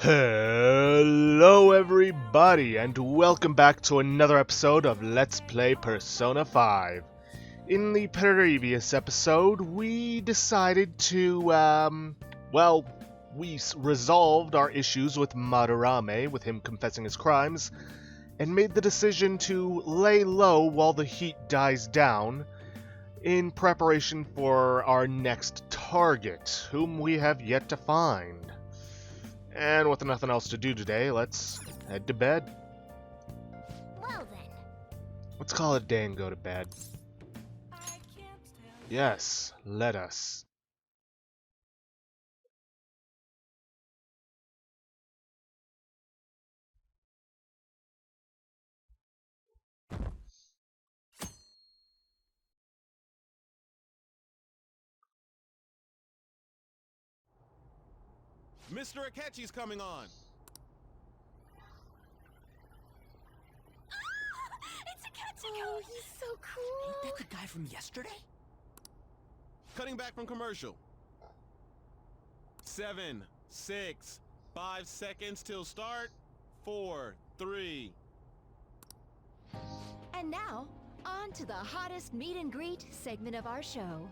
Hello everybody and welcome back to another episode of Let's Play Persona 5. In the previous episode, we decided to, we resolved our issues with Madarame, with him confessing his crimes, and made the decision to lay low while the heat dies down, in preparation for our next target, whom we have yet to find. And with nothing else to do today, let's head to bed. Well then. Let's call it a day and go to bed. Yes, let us. Mr. Akechi's coming on! It's Akechi! Oh, he's so cool! Ain't that the guy from yesterday? Cutting back from commercial. 7, 6, 5 seconds till start. 4, 3. And now, on to the hottest meet and greet segment of our show.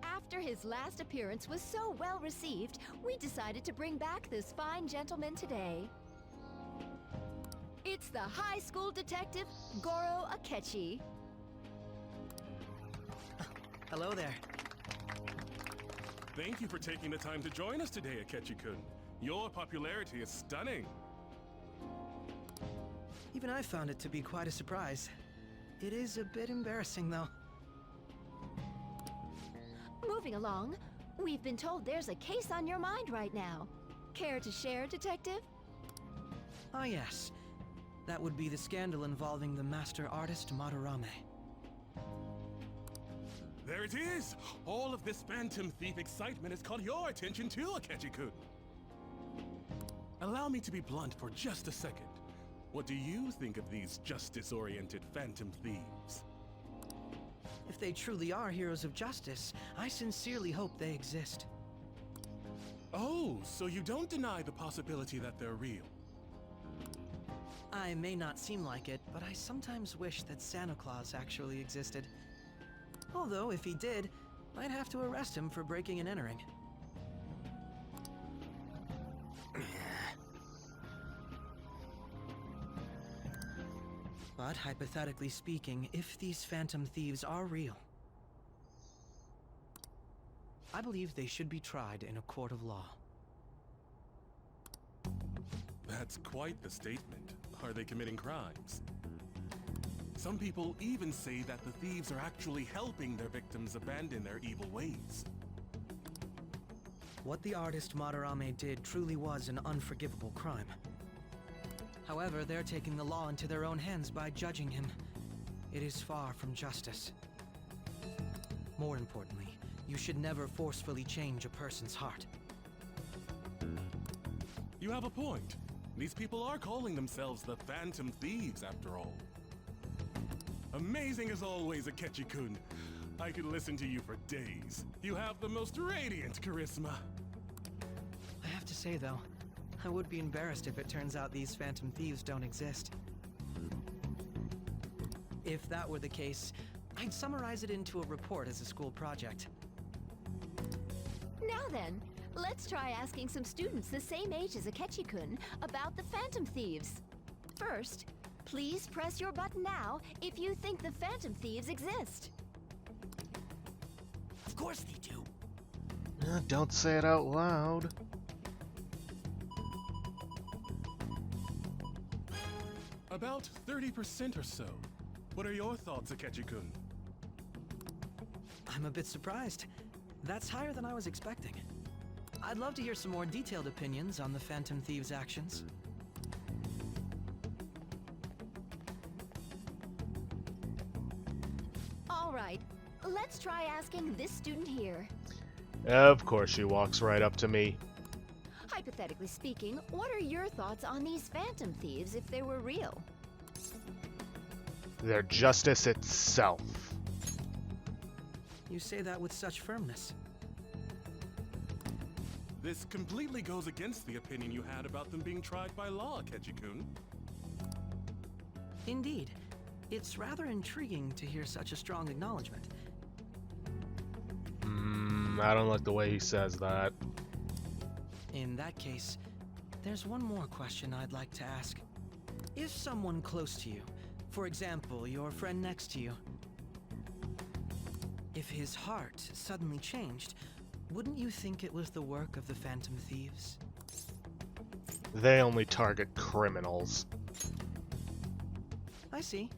After his last appearance was so well received, we decided to bring back this fine gentleman today. It's the high school detective, Goro Akechi. Hello there. Thank you for taking the time to join us today, Akechi-kun. Your popularity is stunning. Even I found it to be quite a surprise. It is a bit embarrassing, though. Moving along, we've been told there's a case on your mind right now. Care to share, Detective? Ah, yes. That would be the scandal involving the master artist Madarame. There it is! All of this Phantom Thief excitement has caught your attention too, Akechi-kun. Allow me to be blunt for just a second. What do you think of these justice-oriented Phantom Thieves? If they truly are heroes of justice, I sincerely hope they exist. Oh, so you don't deny the possibility that they're real? I may not seem like it, but I sometimes wish that Santa Claus actually existed. Although, if he did, I'd have to arrest him for breaking and entering. But hypothetically speaking, if these Phantom Thieves are real, I believe they should be tried in a court of law. That's quite the statement. Are they committing crimes? Some people even say that the thieves are actually helping their victims abandon their evil ways. What the artist Madarame did truly was an unforgivable crime. However, they're taking the law into their own hands by judging him. It is far from justice. More importantly, you should never forcefully change a person's heart. You have a point. These people are calling themselves the Phantom Thieves, after all. Amazing as always, Akechi-kun. I could listen to you for days. You have the most radiant charisma. I have to say, though, I would be embarrassed if it turns out these Phantom Thieves don't exist. If that were the case, I'd summarize it into a report as a school project. Now then, let's try asking some students the same age as Akechi-kun about the Phantom Thieves. First, please press your button now if you think the Phantom Thieves exist. Of course they do. Don't say it out loud. About 30% or so. What are your thoughts, Akechi-kun? I'm a bit surprised. That's higher than I was expecting. I'd love to hear some more detailed opinions on the Phantom Thieves' actions. All right, let's try asking this student here. Of course she walks right up to me. Hypothetically speaking, what are your thoughts on these Phantom Thieves if they were real? They're justice itself. You say that with such firmness. This completely goes against the opinion you had about them being tried by law, Akechi-kun. Indeed. It's rather intriguing to hear such a strong acknowledgement. I don't like the way he says that. In that case, there's one more question I'd like to ask. If someone close to you, for example, your friend next to you, if his heart suddenly changed, wouldn't you think it was the work of the Phantom Thieves? They only target criminals. I see.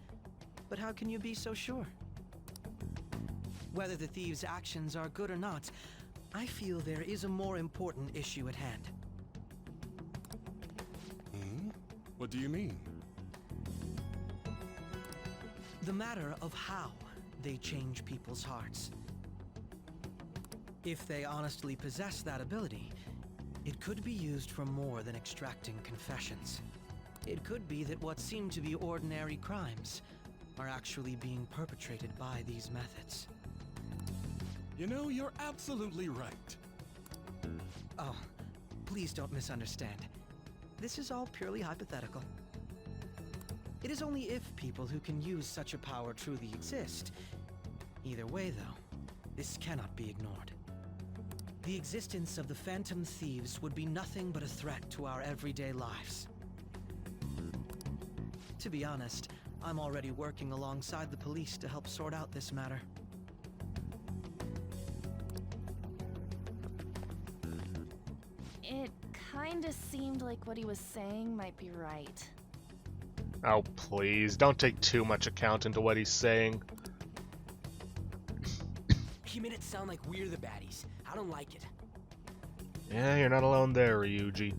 But how can you be so sure? Whether the thieves' actions are good or not, I feel there is a more important issue at hand. What do you mean? The matter of how they change people's hearts. If they honestly possess that ability, it could be used for more than extracting confessions. It could be that what seem to be ordinary crimes are actually being perpetrated by these methods. You know, you're absolutely right. Oh, please don't misunderstand. This is all purely hypothetical. It is only if people who can use such a power truly exist. Either way, though, this cannot be ignored. The existence of the Phantom Thieves would be nothing but a threat to our everyday lives. To be honest, I'm already working alongside the police to help sort out this matter. It kinda seemed like what he was saying might be right. Oh, please, don't take too much account into what he's saying. He made it sound like we're the baddies. I don't like it. Yeah, you're not alone there, Ryuji.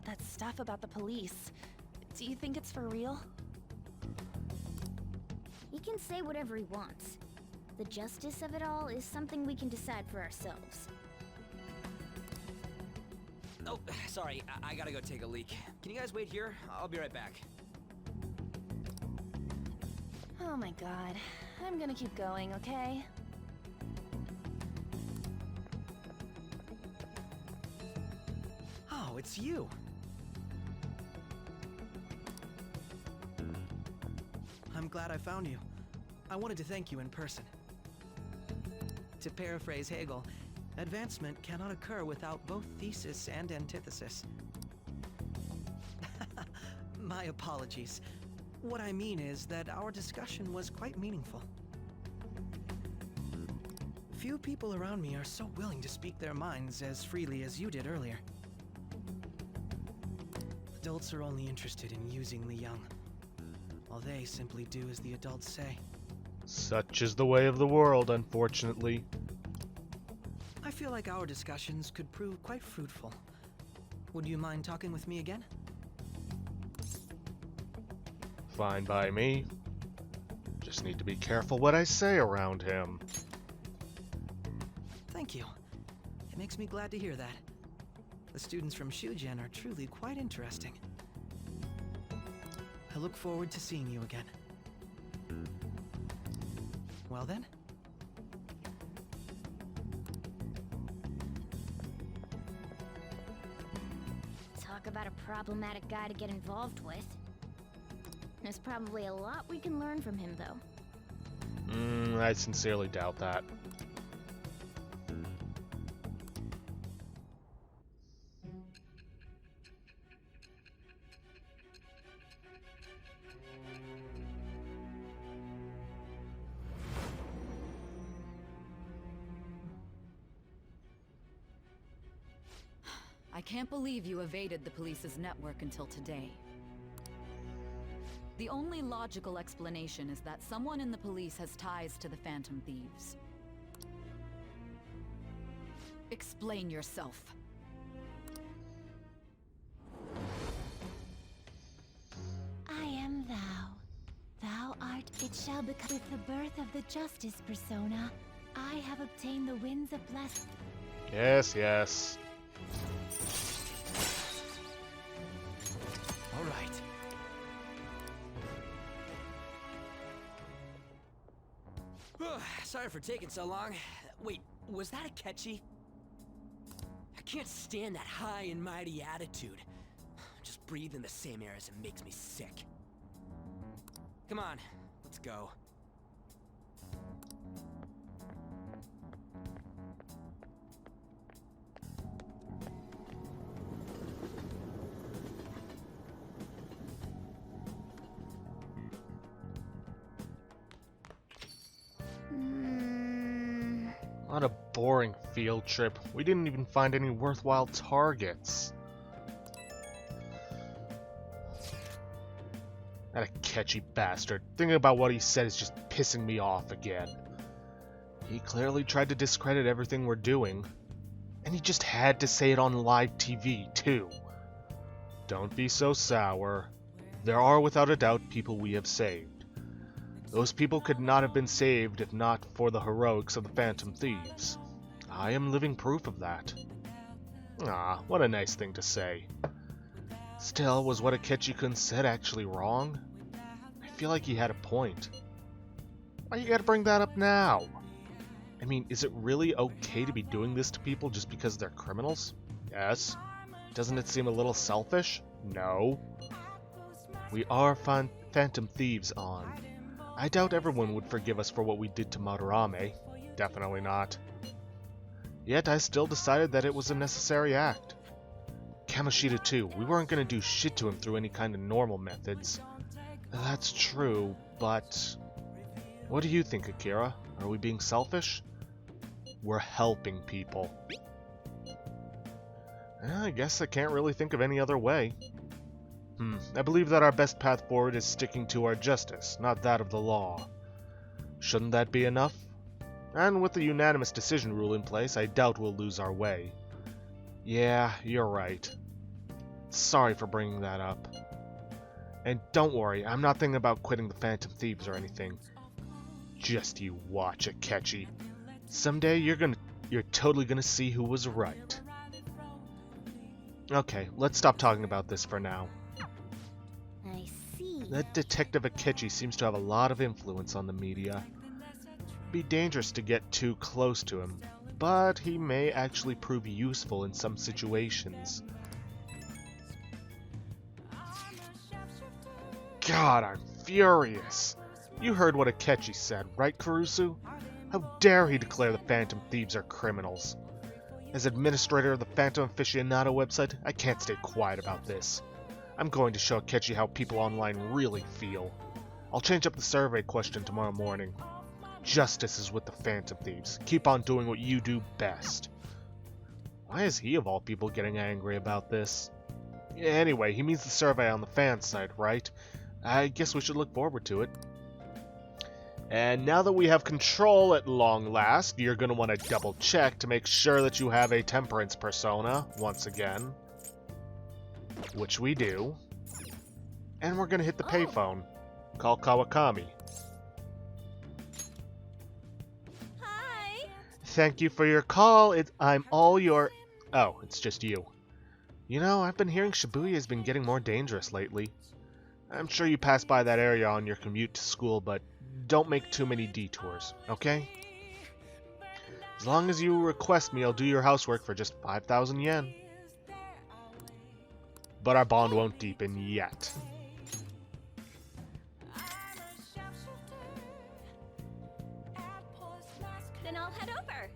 That stuff about the police. Do you think it's for real? He can say whatever he wants. The justice of it all is something we can decide for ourselves. Oh, sorry. I gotta go take a leak. Can you guys wait here? I'll be right back. Oh my god. I'm gonna keep going, okay? Oh, it's you. I'm glad I found you. I wanted to thank you in person. To paraphrase Hegel, advancement cannot occur without both thesis and antithesis. My apologies. What I mean is that our discussion was quite meaningful. Few people around me are so willing to speak their minds as freely as you did earlier. Adults are only interested in using the young, while they simply do as the adults say. Such is the way of the world, unfortunately. I feel like our discussions could prove quite fruitful. Would you mind talking with me again? Fine by me. Just need to be careful what I say around him. Thank you. It makes me glad to hear that. The students from Shugen are truly quite interesting. I look forward to seeing you again. Well then? Talk about a problematic guy to get involved with. There's probably a lot we can learn from him, though. I sincerely doubt that. I can't believe you evaded the police's network until today. The only logical explanation is that someone in the police has ties to the Phantom Thieves. Explain yourself. I am thou. Thou art, it shall become. With the birth of the Justice persona, I have obtained the winds of blessing. Yes, yes. All right. Sorry for taking so long. Wait, was that Akechi? can't stand that high and mighty attitude. Just breathing the same air as him makes me sick. Come on, let's go. What a boring field trip. We didn't even find any worthwhile targets. That Akechi bastard. Thinking about what he said is just pissing me off again. He clearly tried to discredit everything we're doing. And he just had to say it on live TV, too. Don't be so sour. There are without a doubt people we have saved. Those people could not have been saved if not for the heroics of the Phantom Thieves. I am living proof of that. Ah, what a nice thing to say. Still, was what Akechi-kun said actually wrong? I feel like he had a point. Why you gotta bring that up now? I mean, is it really okay to be doing this to people just because they're criminals? Yes. Doesn't it seem a little selfish? No. We are Phantom Thieves on. I doubt everyone would forgive us for what we did to Madarame. Definitely not. Yet I still decided that it was a necessary act. Kamoshida too. We weren't going to do shit to him through any kind of normal methods. That's true, but... What do you think, Akira? Are we being selfish? We're helping people. I guess I can't really think of any other way. I believe that our best path forward is sticking to our justice, not that of the law. Shouldn't that be enough? And with the unanimous decision rule in place, I doubt we'll lose our way. Yeah, you're right. Sorry for bringing that up. And don't worry, I'm not thinking about quitting the Phantom Thieves or anything. Just you watch, Akechi. Someday you're totally gonna see who was right. Okay, let's stop talking about this for now. I see. That Detective Akechi seems to have a lot of influence on the media. It'd be dangerous to get too close to him, but he may actually prove useful in some situations. God, I'm furious. You heard what Akechi said, right, Kurusu? How dare he declare the Phantom Thieves are criminals? As administrator of the Phantom Aficionado website, I can't stay quiet about this. I'm going to show Akechi how people online really feel. I'll change up the survey question tomorrow morning. Justice is with the Phantom Thieves. Keep on doing what you do best. Why is he, of all people, getting angry about this? Anyway, he means the survey on the fan site, right? I guess we should look forward to it. And now that we have control at long last, you're going to want to double check to make sure that you have a temperance persona, once again. Which we do. And we're going to hit the payphone. Call Kawakami. Hi! Thank you for your call. I'm all your... Oh, it's just you. You know, I've been hearing Shibuya has been getting more dangerous lately. I'm sure you pass by that area on your commute to school, but don't make too many detours, okay? As long as you request me, I'll do your housework for just 5,000 yen. But our bond won't deepen yet. Then I'll head over.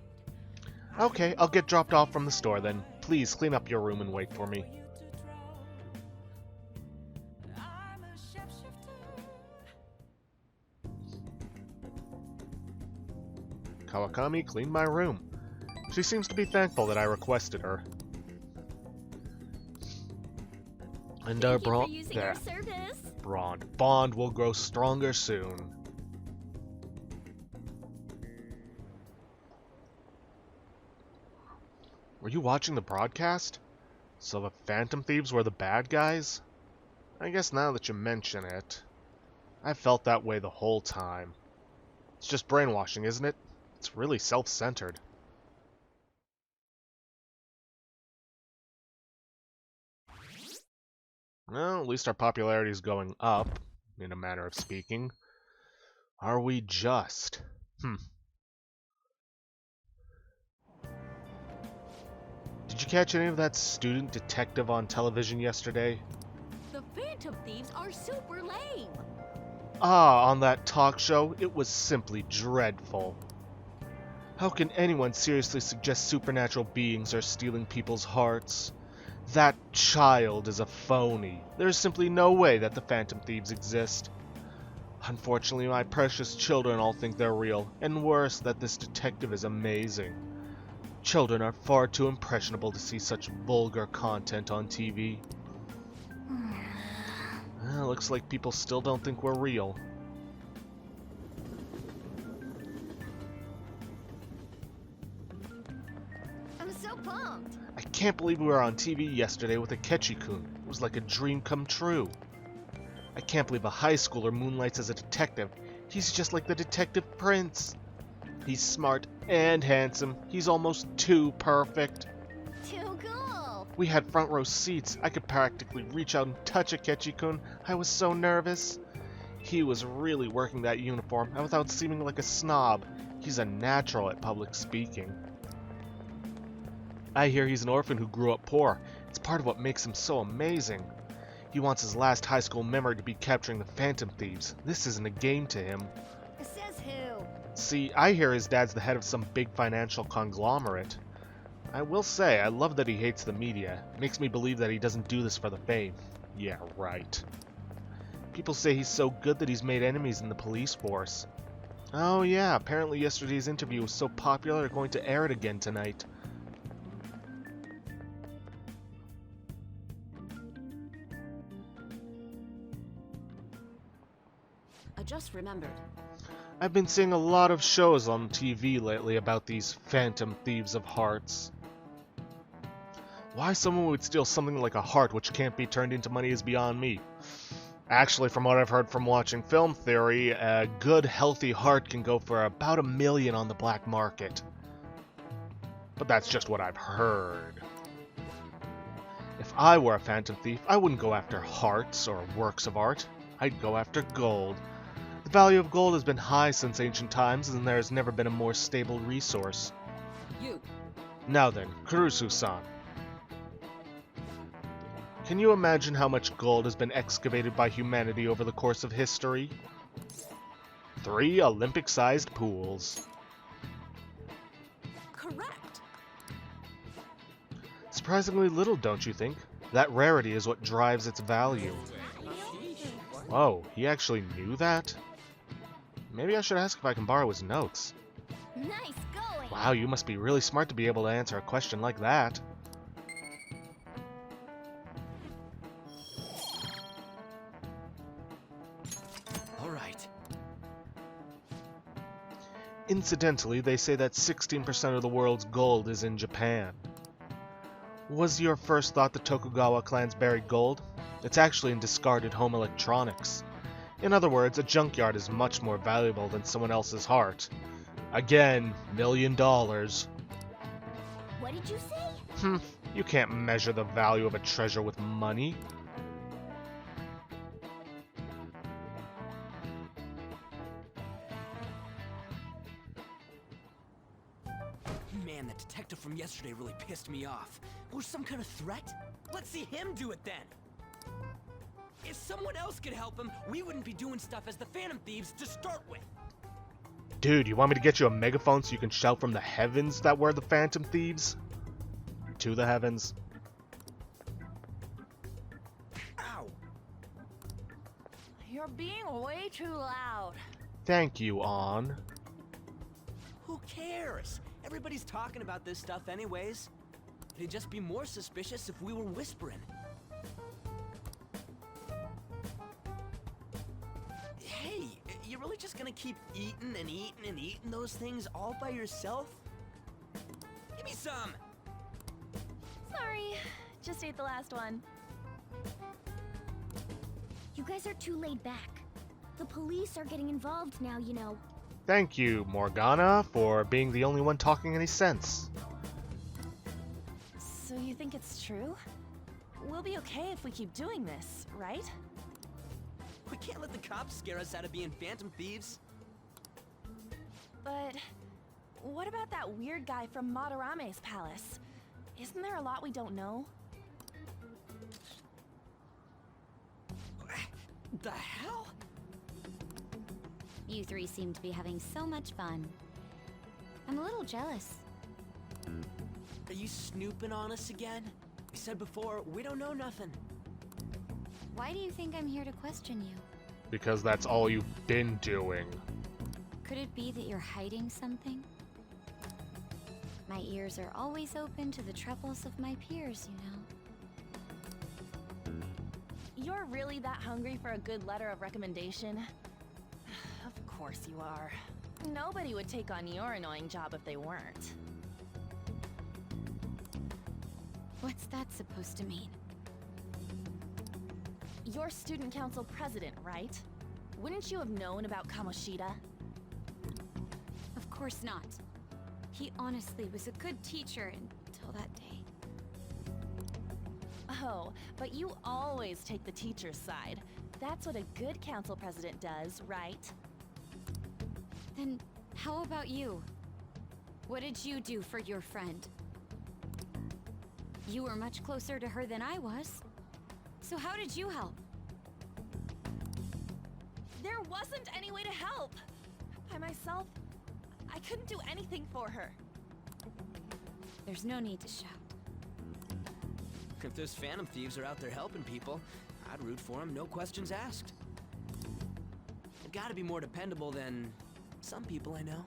Okay, I'll get dropped off from the store then. Please clean up your room and wait for me. Kawakami cleaned my room. She seems to be thankful that I requested her. And our bond will grow stronger soon. Were you watching the broadcast? So the Phantom Thieves were the bad guys? I guess now that you mention it, I felt that way the whole time. It's just brainwashing, isn't it? It's really self-centered. Well, at least our popularity is going up, in a manner of speaking. Are we just? Did you catch any of that student detective on television yesterday? The Phantom Thieves are super lame. Ah, on that talk show, it was simply dreadful. How can anyone seriously suggest supernatural beings are stealing people's hearts? That child is a phony. There is simply no way that the Phantom Thieves exist. Unfortunately, my precious children all think they're real, and worse, that this detective is amazing. Children are far too impressionable to see such vulgar content on TV. Looks like people still don't think we're real. I'm so pumped. I can't believe we were on TV yesterday with Akechi-kun. It was like a dream come true. I can't believe a high schooler moonlights as a detective. He's just like the Detective Prince. He's smart and handsome. He's almost too perfect. Too cool. We had front row seats. I could practically reach out and touch Akechi-kun. I was so nervous. He was really working that uniform, and without seeming like a snob. He's a natural at public speaking. I hear he's an orphan who grew up poor. It's part of what makes him so amazing. He wants his last high school memory to be capturing the Phantom Thieves. This isn't a game to him. Says who? See, I hear his dad's the head of some big financial conglomerate. I will say, I love that he hates the media. It makes me believe that he doesn't do this for the fame. Yeah, right. People say he's so good that he's made enemies in the police force. Oh yeah, apparently yesterday's interview was so popular they're going to air it again tonight. I just remembered. I've been seeing a lot of shows on TV lately about these phantom thieves of hearts. Why someone would steal something like a heart which can't be turned into money is beyond me. Actually, from what I've heard from watching Film Theory, a good, healthy heart can go for about $1 million on the black market. But that's just what I've heard. If I were a phantom thief, I wouldn't go after hearts or works of art. I'd go after gold. The value of gold has been high since ancient times, and there has never been a more stable resource. You. Now then, Kurusu-san. Can you imagine how much gold has been excavated by humanity over the course of history? 3 Olympic-sized pools. Correct. Surprisingly little, don't you think? That rarity is what drives its value. Whoa, he actually knew that? Maybe I should ask if I can borrow his notes. Nice going. Wow, you must be really smart to be able to answer a question like that. All right. Incidentally, they say that 16% of the world's gold is in Japan. Was your first thought the Tokugawa clan's buried gold? It's actually in discarded home electronics. In other words, a junkyard is much more valuable than someone else's heart. Again, $1 million. What did you say? You can't measure the value of a treasure with money. Man, that detective from yesterday really pissed me off. Was some kind of threat? Let's see him do it then! If someone else could help him, we wouldn't be doing stuff as the Phantom Thieves to start with. Dude, you want me to get you a megaphone so you can shout from the heavens that we're the Phantom Thieves? To the heavens. Ow! You're being way too loud. Thank you, On. Who cares? Everybody's talking about this stuff anyways. It'd just be more suspicious if we were whispering. Hey, you really just gonna keep eating and eating and eating those things all by yourself? Give me some! Sorry, just ate the last one. You guys are too laid back. The police are getting involved now, you know. Thank you, Morgana, for being the only one talking any sense. So you think it's true? We'll be okay if we keep doing this, right? We can't let the cops scare us out of being Phantom Thieves. But what about that weird guy from Madarame's palace? Isn't there a lot we don't know? The hell? You three seem to be having so much fun. I'm a little jealous. Are you snooping on us again? I said before, we don't know nothing. Why do you think I'm here to question you? Because that's all you've been doing. Could it be that you're hiding something? My ears are always open to the troubles of my peers, you know. You're really that hungry for a good letter of recommendation? Of course you are. Nobody would take on your annoying job if they weren't. What's that supposed to mean? You're student council president, right? Wouldn't you have known about Kamoshida? Of course not. He honestly was a good teacher until that day. Oh, but you always take the teacher's side. That's what a good council president does, right? Then how about you? What did you do for your friend? You were much closer to her than I was. So how did you help? There wasn't any way to help! By myself, I couldn't do anything for her. There's no need to shout. If those Phantom Thieves are out there helping people, I'd root for them, no questions asked. They've gotta be more dependable than some people I know.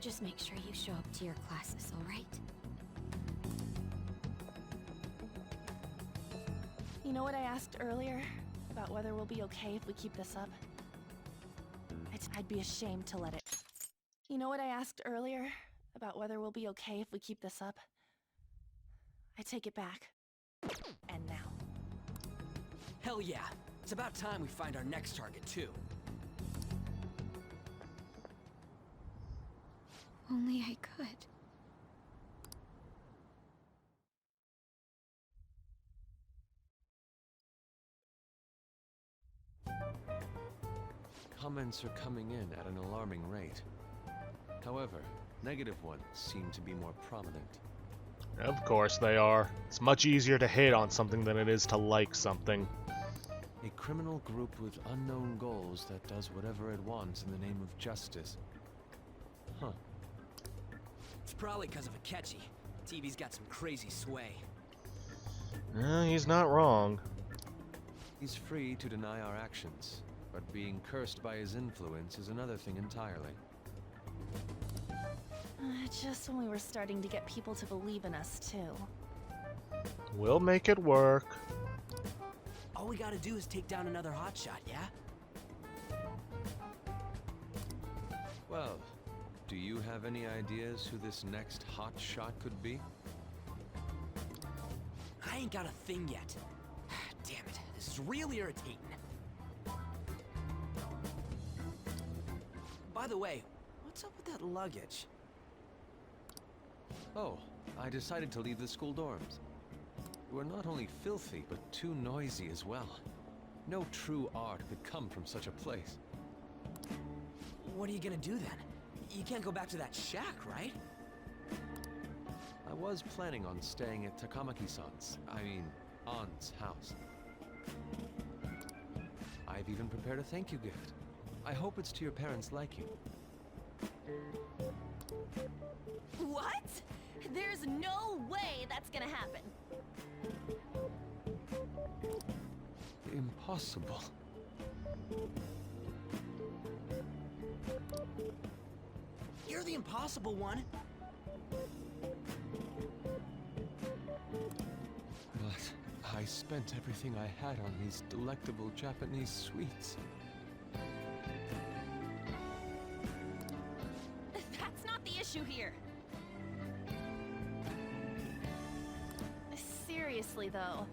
Just make sure you show up to your classes, all right? You know what I asked earlier? About whether we'll be okay if we keep this up? I'd be ashamed to let it. You know what I asked earlier? About whether we'll be okay if we keep this up? I take it back. And now. Hell yeah! It's about time we find our next target, too. Only I could. Comments are coming in at an alarming rate. However, negative ones seem to be more prominent. Of course they are. It's much easier to hate on something than it is to like something. A criminal group with unknown goals that does whatever it wants in the name of justice. Huh. It's probably because of Akechi. TV's got some crazy sway. He's not wrong. He's free to deny our actions, but being cursed by his influence is another thing entirely. Just when we were starting to get people to believe in us, too. We'll make it work. All we gotta do is take down another hotshot, yeah? Well, do you have any ideas who this next hotshot could be? I ain't got a thing yet. Damn it, this is really irritating. By the way, what's up with that luggage? Oh, I decided to leave the school dorms. We're not only filthy, but too noisy as well. No true art could come from such a place. What are you gonna do then? You can't go back to that shack, right? I was planning on staying at Takamaki-san's, aunt's house. I've even prepared a thank you gift. I hope it's to your parents' liking. What? There's no way that's gonna happen. Impossible. You're the impossible one. But I spent everything I had on these delectable Japanese sweets. That's not the issue here. Seriously, though,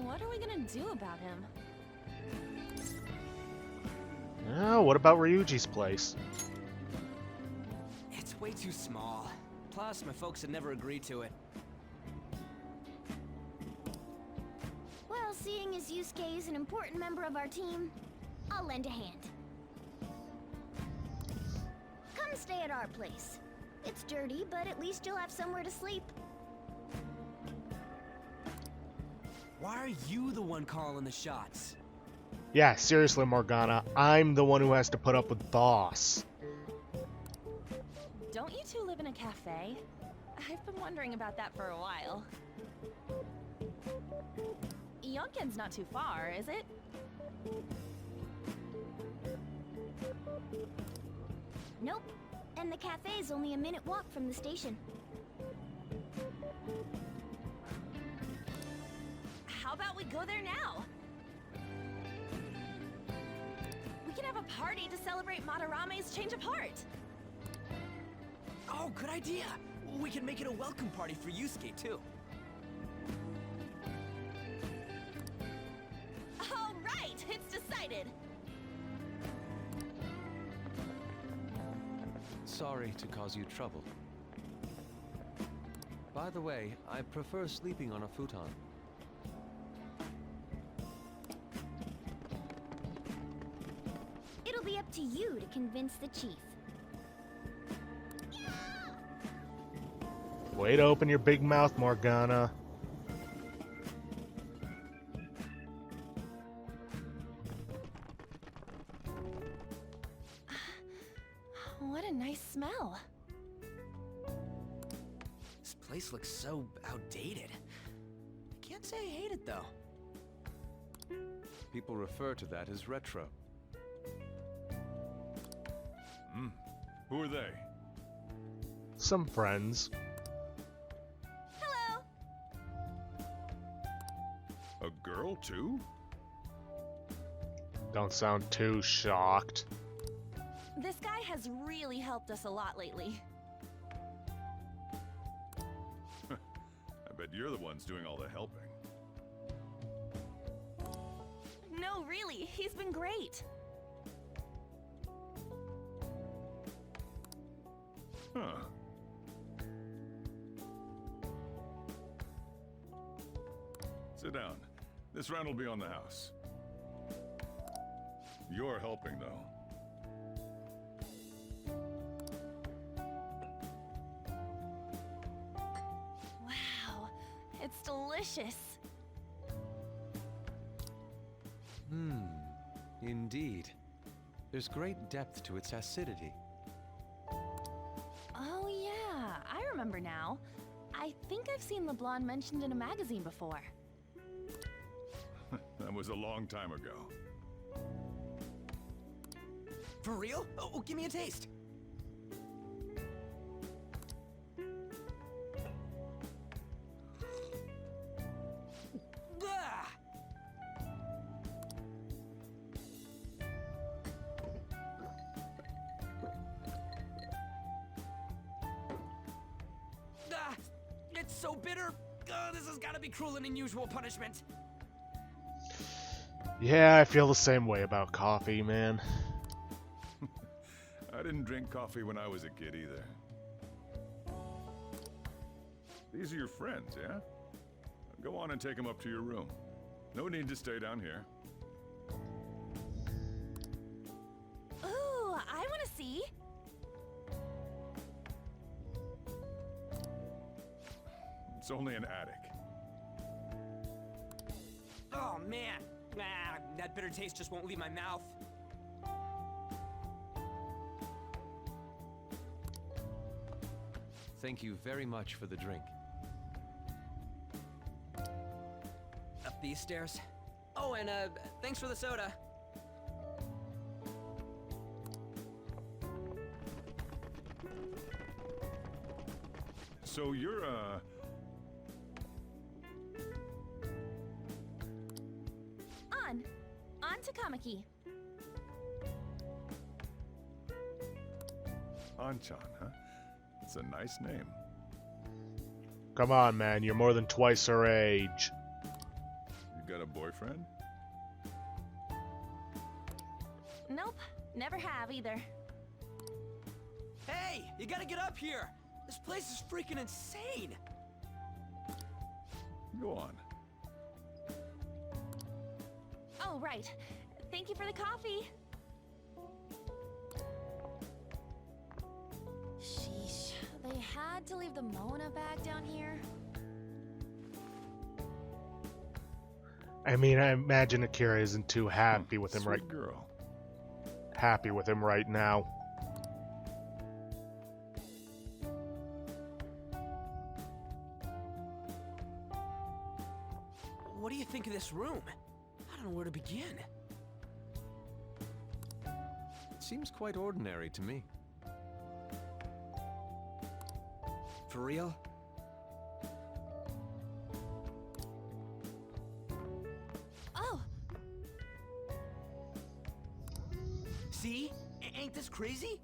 what are we gonna do about him? What about Ryuji's place? It's way too small. Plus, my folks had never agreed to it. Well, seeing as Yusuke is an important member of our team, I'll lend a hand. Come stay at our place. It's dirty, but at least you'll have somewhere to sleep. Why are you the one calling the shots? Yeah, seriously, Morgana, I'm the one who has to put up with Boss. Don't you two live in a cafe? I've been wondering about that for a while. Yonken's not too far, is it? Nope. And the cafe's only a minute walk from the station. How about we go there now? We can have a party to celebrate Madarame's change of heart. Oh, good idea. We can make it a welcome party for Yusuke, too. All right, it's decided. Sorry to cause you trouble. By the way, I prefer sleeping on a futon. It'll be up to you to convince the chief. Way to open your big mouth, Morgana. What a nice smell. This place looks so outdated. I can't say I hate it, though. People refer to that as retro. Who are they? Some friends. Hello. A girl, too? Don't sound too shocked. This guy has really helped us a lot lately. I bet you're the ones doing all the helping. No, really, he's been great. Huh. Sit down. This round will be on the house. You're helping, though. Wow, it's delicious. Indeed. There's great depth to its acidity. Oh yeah, I remember now. I think I've seen LeBlanc mentioned in a magazine before. That was a long time ago. For real? Oh, give me a taste. Ah! Ah, it's so bitter. This has got to be cruel and unusual punishment. Yeah, I feel the same way about coffee, man. I didn't drink coffee when I was a kid either. These are your friends, yeah? Go on and take them up to your room. No need to stay down here. Ooh, I want to see. It's only an attic. Oh man, that bitter taste just won't leave my mouth. Thank you very much for the drink. Up these stairs. Oh, and thanks for the soda. So you're, On to Kamiki. Anchan, huh? It's a nice name. Come on, man, you're more than twice her age. You got a boyfriend? Nope, never have either. Hey, you gotta get up here. This place is freaking insane. Go on. Oh, right. Thank you for the coffee. Sheesh, had to leave the Mona bag down here. I mean, I imagine Akira isn't too happy with him Sweet girl. right now. What do you think of this room? I don't know where to begin. It seems quite ordinary to me. For real? Oh, See? Ain't this crazy?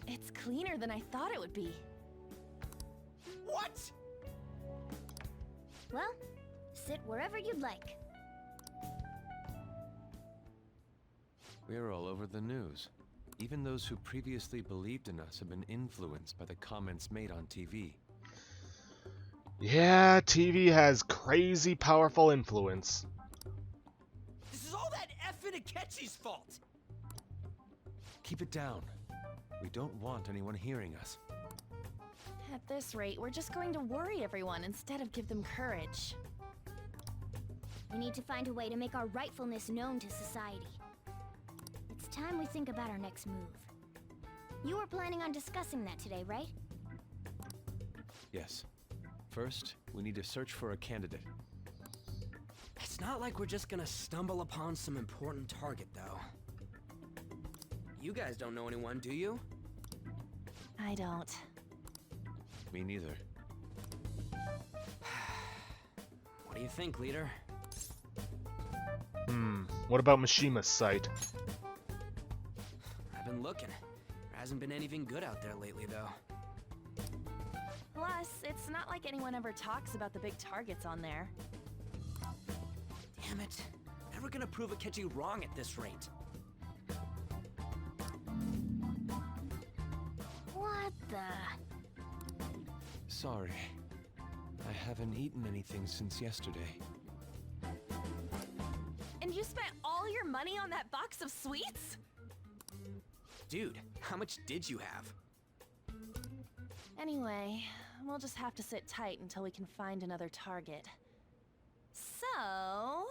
it's cleaner than I thought it would be. What? Well, sit wherever you'd like. We're all over the news. Even those who previously believed in us have been influenced by the comments made on TV. Yeah, TV has crazy powerful influence. This is all that effing Akechi's fault! Keep it down. We don't want anyone hearing us. At this rate, we're just going to worry everyone instead of give them courage. We need to find a way to make our rightfulness known to society. It's time we think about our next move. You were planning on discussing that today, right? Yes. First, we need to search for a candidate. It's not like we're just gonna stumble upon some important target, though. You guys don't know anyone, do you? I don't. Me neither. What do you think, leader? What about Mishima's site? I've been looking. There hasn't been anything good out there lately, though. Plus, it's not like anyone ever talks about the big targets on there. Damn it. Never gonna prove Akechi wrong at this rate. What the? Sorry. I haven't eaten anything since yesterday. And you spent all your money on that box of sweets? Dude, how much did you have? Anyway, we'll just have to sit tight until we can find another target. So,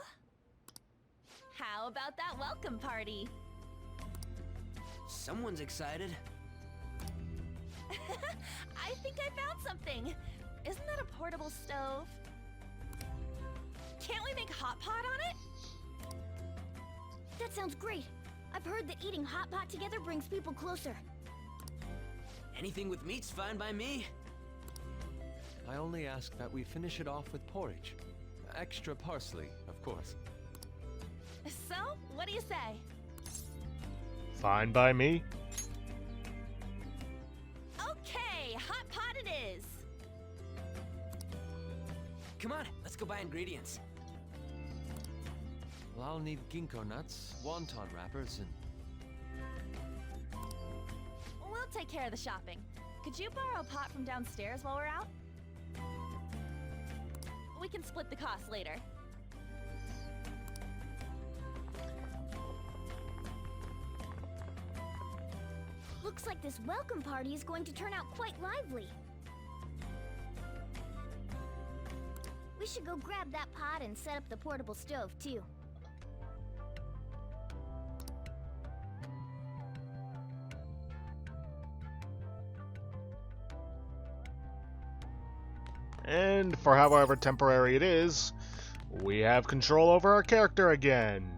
how about that welcome party? Someone's excited. I think I found something. Isn't that a portable stove? Can't we make hot pot on it? That sounds great. I've heard that eating hot pot together brings people closer. Anything with meat's fine by me. I only ask that we finish it off with porridge. Extra parsley, of course. So, what do you say? Fine by me. Okay, hot pot it is. Come on, let's go buy ingredients. Well, I'll need ginkgo nuts, wonton wrappers, and... We'll take care of the shopping. Could you borrow a pot from downstairs while we're out? We can split the cost later. Looks like this welcome party is going to turn out quite lively. We should go grab that pot and set up the portable stove, too. And for however temporary it is, we have control over our character again.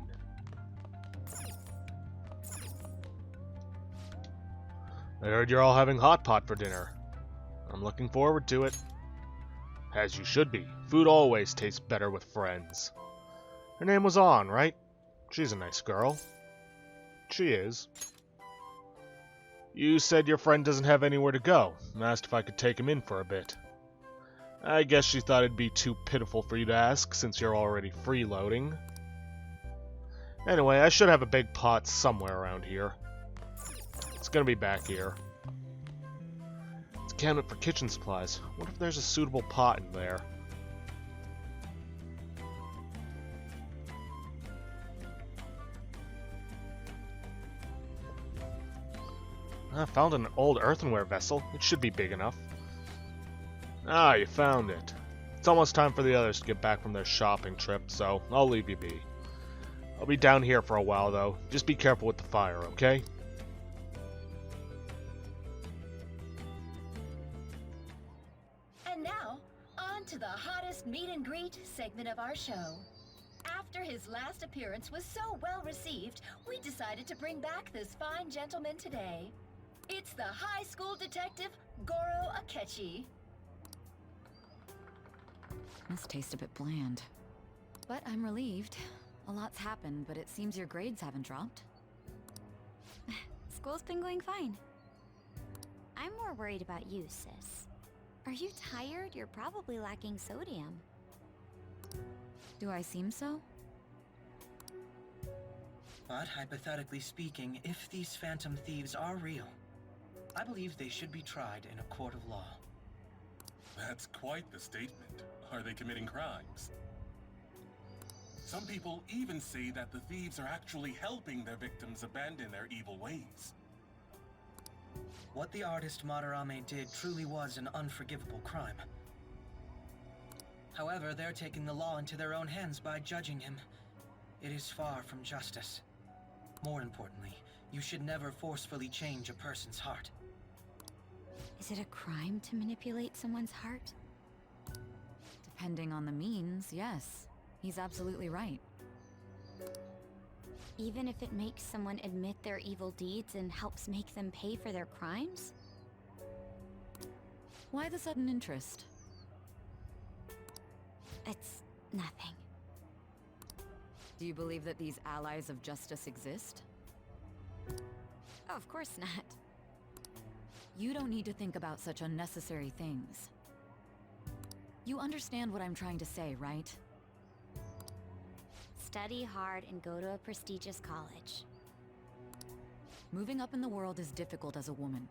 I heard you're all having hot pot for dinner. I'm looking forward to it. As you should be. Food always tastes better with friends. Her name was Ann, right? She's a nice girl. She is. You said your friend doesn't have anywhere to go, and asked if I could take him in for a bit. I guess she thought it'd be too pitiful for you to ask, since you're already freeloading. Anyway, I should have a big pot somewhere around here. It's gonna be back here. It's a cabinet for kitchen supplies. What if there's a suitable pot in there? I found an old earthenware vessel. It should be big enough. Ah, you found it. It's almost time for the others to get back from their shopping trip, so I'll leave you be. I'll be down here for a while, though. Just be careful with the fire, okay? And now, on to the hottest meet and greet segment of our show. After his last appearance was so well received, we decided to bring back this fine gentleman today. It's the high school detective, Goro Akechi. This tastes a bit bland. But I'm relieved. A lot's happened, but it seems your grades haven't dropped. School's been going fine. I'm more worried about you, sis. Are you tired? You're probably lacking sodium. Do I seem so? But hypothetically speaking, if these phantom thieves are real, I believe they should be tried in a court of law. That's quite the statement. Are they committing crimes? Some people even say that the thieves are actually helping their victims abandon their evil ways. What the artist Madarame did truly was an unforgivable crime. However, they're taking the law into their own hands by judging him. It is far from justice. More importantly, you should never forcefully change a person's heart. Is it a crime to manipulate someone's heart? Depending on the means, yes. He's absolutely right. Even if it makes someone admit their evil deeds and helps make them pay for their crimes? Why the sudden interest? It's nothing. Do you believe that these allies of justice exist? Oh, of course not. You don't need to think about such unnecessary things. You understand what I'm trying to say, right? Study hard and go to a prestigious college. Moving up in the world is difficult as a woman,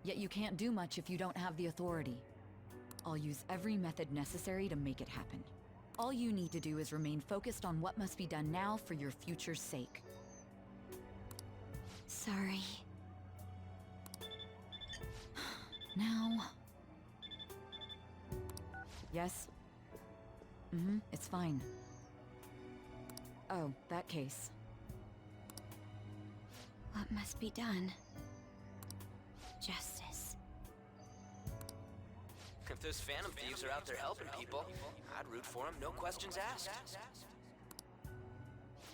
yet you can't do much if you don't have the authority. I'll use every method necessary to make it happen. All you need to do is remain focused on what must be done now for your future's sake. Sorry. Now... Yes? It's fine. Oh, that case. What must be done? Justice. If those phantom thieves are out there helping people, I'd root for them, no questions asked.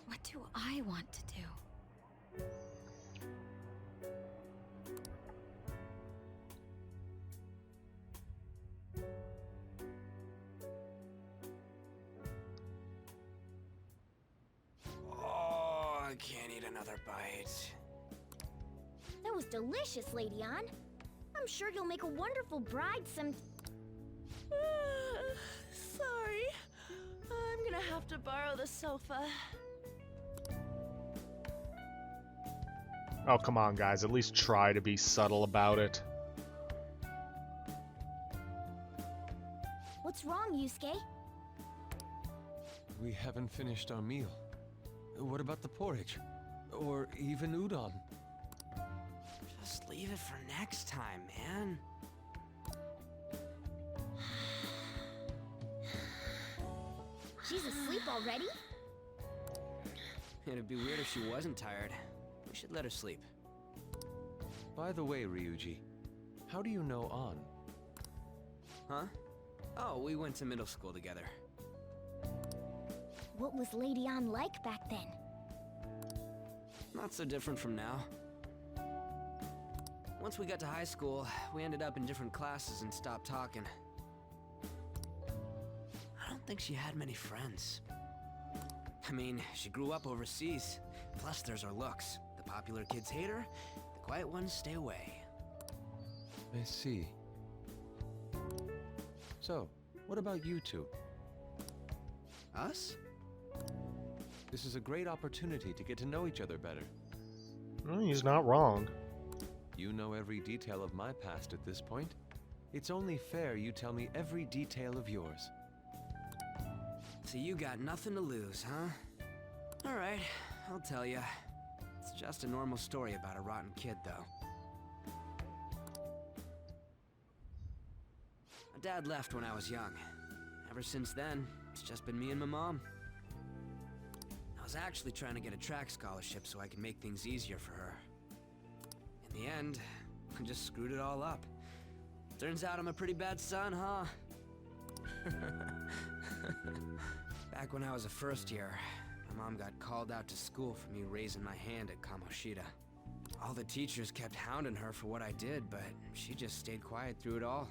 What do I want to do? Oh, I can't eat another bite. That was delicious, Lady Ann. I'm sure you'll make a wonderful bride some... Sorry. I'm gonna have to borrow the sofa. Oh, come on, guys. At least try to be subtle about it. What's wrong, Yusuke? We haven't finished our meal. What about the porridge? Or even udon? Just leave it for next time, man. She's asleep already? It'd be weird if she wasn't tired. We should let her sleep. By the way, Ryuji, how do you know An? Huh? Oh, we went to middle school together. What was Lady Ann like back then? Not so different from now. Once we got to high school, we ended up in different classes and stopped talking. I don't think she had many friends. I mean, she grew up overseas. Plus, there's her looks. The popular kids hate her, the quiet ones stay away. I see. So, what about you two? Us? This is a great opportunity to get to know each other better. Well, he's not wrong. You know every detail of my past at this point. It's only fair you tell me every detail of yours. So you got nothing to lose, huh? Alright, I'll tell ya. It's just a normal story about a rotten kid, though. My dad left when I was young. Ever since then, it's just been me and my mom. I was actually trying to get a track scholarship so I could make things easier for her. In the end, I just screwed it all up. Turns out I'm a pretty bad son, huh? Back when I was a first year, my mom got called out to school for me raising my hand at Kamoshida. All the teachers kept hounding her for what I did, but she just stayed quiet through it all.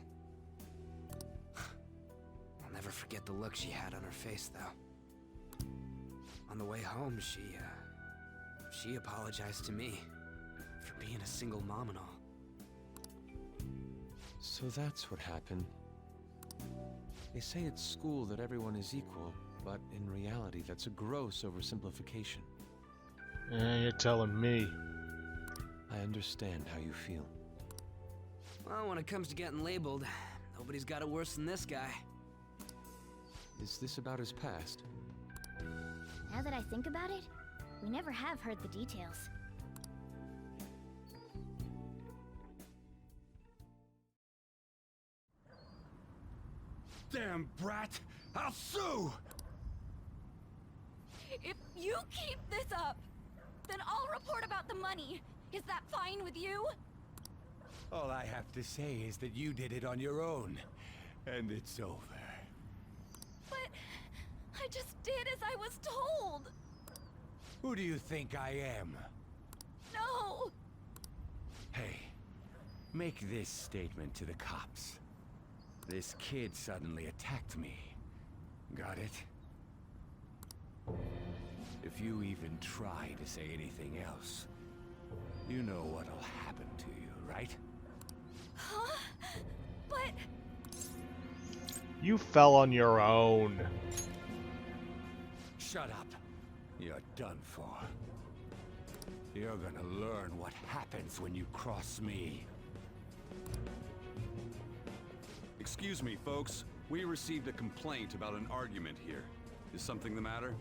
I'll never forget the look she had on her face, though. On the way home, she apologized to me for being a single mom and all. So that's what happened. They say at school that everyone is equal, but in reality, that's a gross oversimplification. You're telling me. I understand how you feel. Well, when it comes to getting labeled, nobody's got it worse than this guy. Is this about his past? Now that I think about it, we never have heard the details. Damn brat! I'll sue! If you keep this up, then I'll report about the money. Is that fine with you? All I have to say is that you did it on your own, and it's over. But I just did as I was told. Who do you think I am? No! Hey, make this statement to the cops. This kid suddenly attacked me. Got it? If you even try to say anything else, you know what'll happen to you, right? Huh? But... You fell on your own. Shut up. You're done for. You're gonna learn what happens when you cross me. Excuse me, folks. We received a complaint about an argument here. Is something the matter?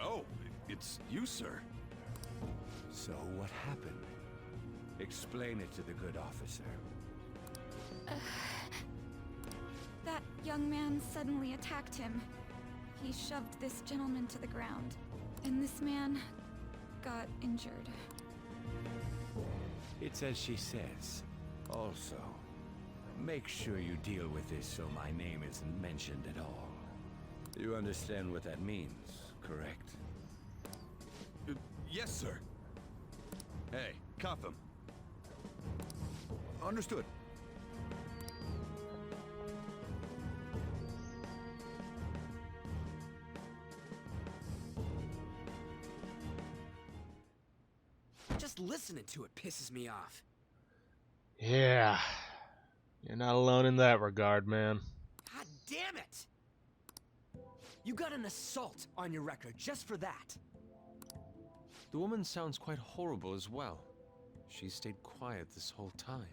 Oh, it's you, sir. So what happened? Explain it to the good officer. That young man suddenly attacked him. He shoved this gentleman to the ground, and this man got injured. It's as she says. Also, make sure you deal with this so my name isn't mentioned at all. You understand what that means, correct? Yes, sir. Hey, cuff him. Understood. Just listening to it pisses me off. Yeah. You're not alone in that regard, man. God damn it! You got an assault on your record just for that. The woman sounds quite horrible as well. She stayed quiet this whole time.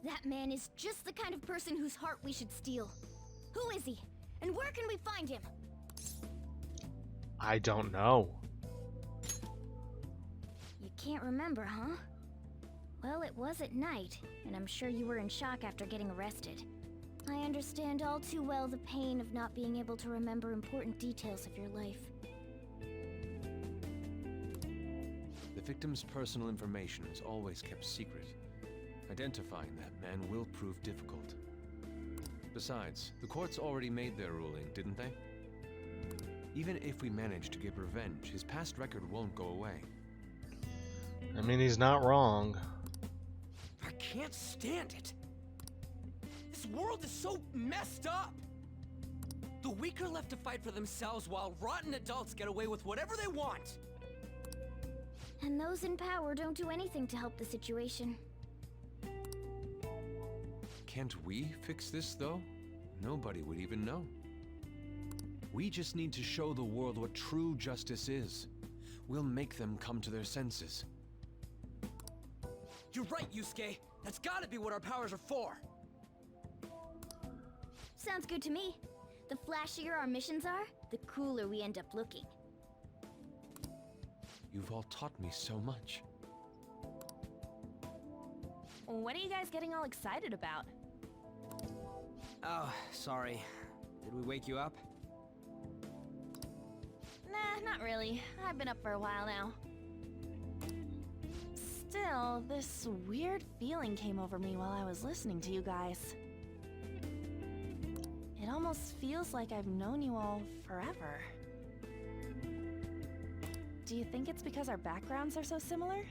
That man is just the kind of person whose heart we should steal. Who is he? And where can we find him? I don't know. You can't remember, huh? Well, it was at night, and I'm sure you were in shock after getting arrested. I understand all too well the pain of not being able to remember important details of your life. The victim's personal information is always kept secret. Identifying that man will prove difficult. Besides, the courts already made their ruling, didn't they? Even if we manage to get revenge, his past record won't go away. I mean, he's not wrong. I can't stand it. This world is so messed up. The weak are left to fight for themselves while rotten adults get away with whatever they want. And those in power don't do anything to help the situation. Can't we fix this, though? Nobody would even know. We just need to show the world what true justice is. We'll make them come to their senses. You're right, Yusuke. That's gotta be what our powers are for. Sounds good to me. The flashier our missions are, the cooler we end up looking. You've all taught me so much. What are you guys getting all excited about? Oh, sorry. Did we wake you up? Nah, not really. I've been up for a while now. Still, this weird feeling came over me while I was listening to you guys. It almost feels like I've known you all forever. Do you think it's because our backgrounds are so similar?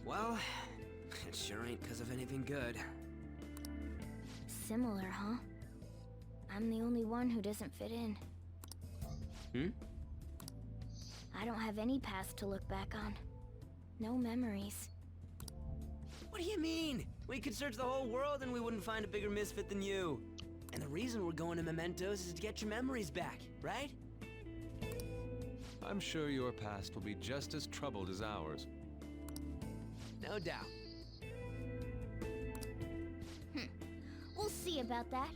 Well, it sure ain't because of anything good. Similar, huh? I'm the only one who doesn't fit in. I don't have any past to look back on. No memories. What do you mean? We could search the whole world and we wouldn't find a bigger misfit than you. And the reason we're going to Mementos is to get your memories back, right? I'm sure your past will be just as troubled as ours. No doubt. We'll see about that.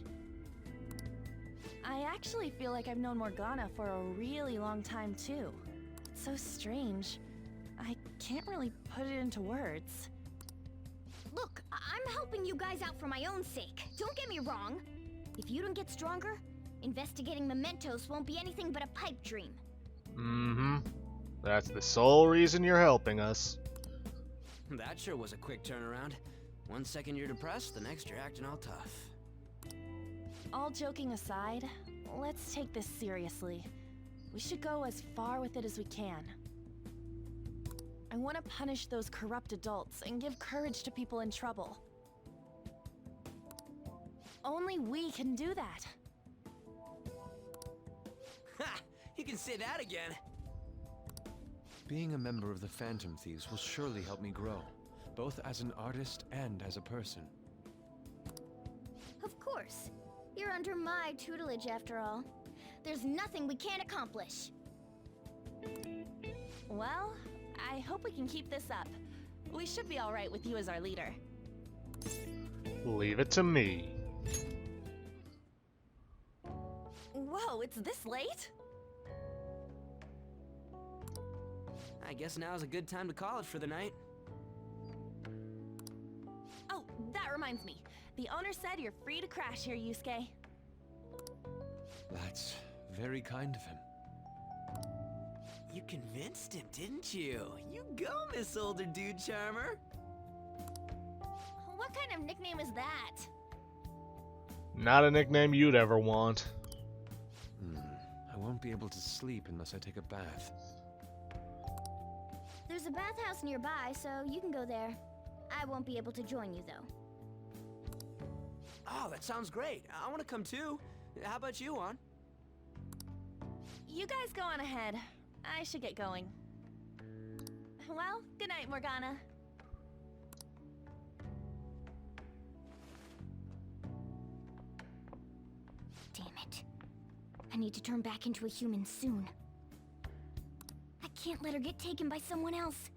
I actually feel like I've known Morgana for a really long time, too. It's so strange. I can't really put it into words. Look, I'm helping you guys out for my own sake. Don't get me wrong. If you don't get stronger, investigating Mementos won't be anything but a pipe dream. Mm-hmm. That's the sole reason you're helping us. That sure was a quick turnaround. 1 second you're depressed, the next you're acting all tough. All joking aside, let's take this seriously. We should go as far with it as we can. I want to punish those corrupt adults and give courage to people in trouble. Only we can do that. Ha! You can say that again. Being a member of the Phantom Thieves will surely help me grow, both as an artist and as a person. Of course. You're under my tutelage after all. There's nothing we can't accomplish. Well, I hope we can keep this up. We should be all right with you as our leader. Leave it to me. Whoa, it's this late? I guess now's a good time to call it for the night. Oh, that reminds me. The owner said you're free to crash here, Yusuke. That's very kind of him. You convinced him, didn't you? You go, Miss Older Dude Charmer. What kind of nickname is that? Not a nickname you'd ever want. I won't be able to sleep unless I take a bath. There's a bathhouse nearby, so you can go there. I won't be able to join you, though. Oh, that sounds great. I want to come too. How about you, Ann? You guys go on ahead. I should get going. Well, good night, Morgana. Damn it. I need to turn back into a human soon. I can't let her get taken by someone else.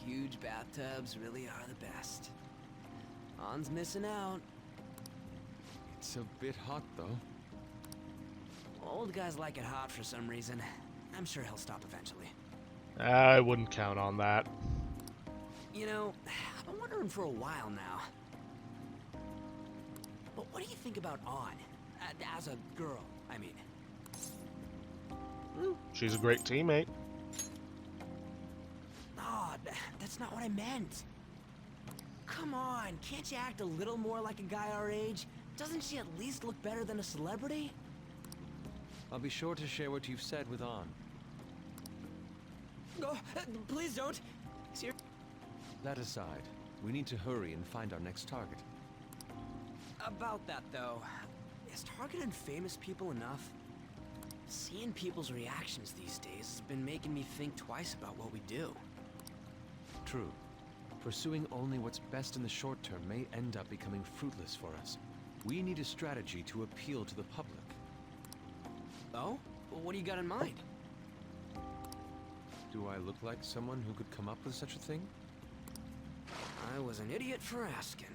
Huge bathtubs really are the best. Ann's missing out. It's a bit hot, though. Old guys like it hot for some reason. I'm sure he'll stop eventually. I wouldn't count on that. You know, I've been wondering for a while now. But what do you think about Ann? As a girl, I mean. She's a great teammate. No, that's not what I meant. Come on, can't you act a little more like a guy our age? Doesn't she at least look better than a celebrity? I'll be sure to share what you've said with Ann. Oh, please don't. That aside, we need to hurry and find our next target. About that, though, is targeting famous people enough? Seeing people's reactions these days has been making me think twice about what we do. True. Pursuing only what's best in the short term may end up becoming fruitless for us. We need a strategy to appeal to the public. Oh? Well, what do you got in mind? Do I look like someone who could come up with such a thing? I was an idiot for asking.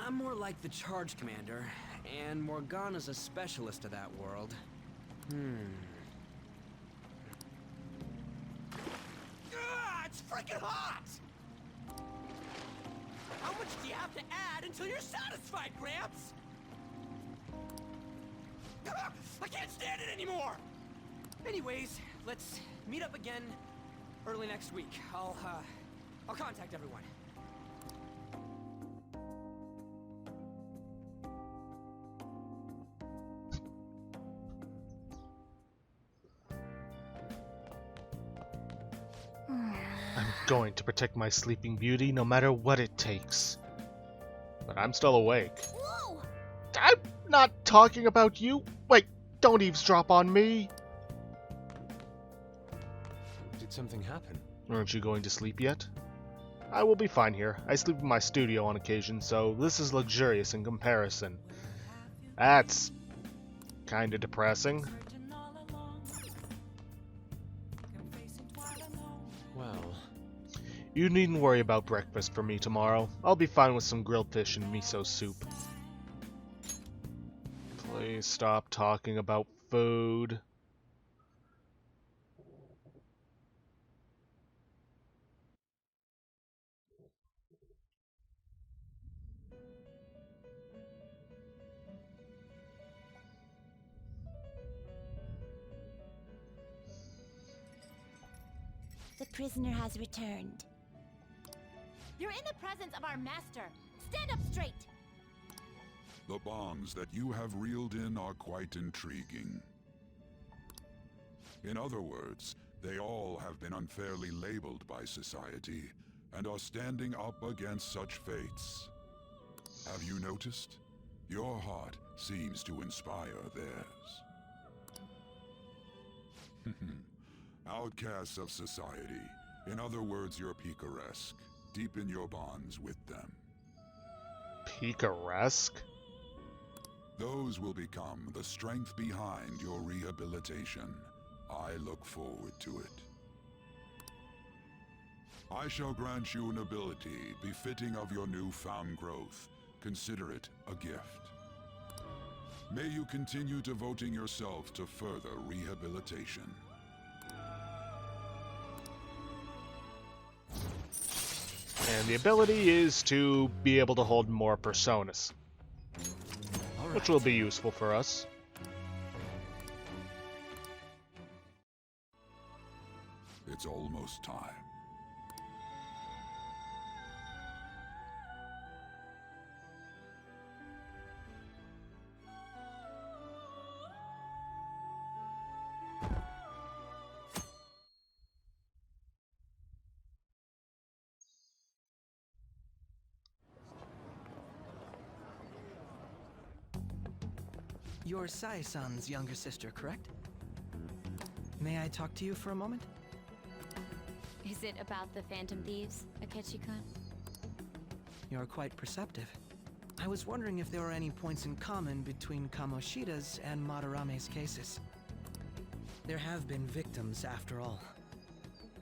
I'm more like the charge commander, And Morgana's a specialist of that world. It's freaking hot! How much do you have to add until you're satisfied, Gramps? I can't stand it anymore! Anyways, let's meet up again early next week. I'll contact everyone. I'm going to protect my sleeping beauty no matter what it takes. But I'm still awake. Whoa! I'm not talking about you. Wait, don't eavesdrop on me. Did something happen? Aren't you going to sleep yet? I will be fine here. I sleep in my studio on occasion, so this is luxurious in comparison. That's kinda depressing. Well, You needn't worry about breakfast for me tomorrow. I'll be fine with some grilled fish and miso soup. Please stop talking about food. The prisoner has returned. You're in the presence of our master. Stand up straight. The bonds that you have reeled in are quite intriguing. In other words, they all have been unfairly labeled by society and are standing up against such fates. Have you noticed? Your heart seems to inspire theirs. Outcasts of society. In other words, you're picaresque. Deepen your bonds with them. Picaresque? Those will become the strength behind your rehabilitation. I look forward to it. I shall grant you an ability befitting of your newfound growth. Consider it a gift. May you continue devoting yourself to further rehabilitation. And the ability is to be able to hold more personas, which will be useful for us. It's almost time. You're Sai-san's younger sister, correct? May I talk to you for a moment? Is it about the Phantom Thieves, Akechi-kun? You're quite perceptive. I was wondering if there were any points in common between Kamoshida's and Madarame's cases. There have been victims, after all.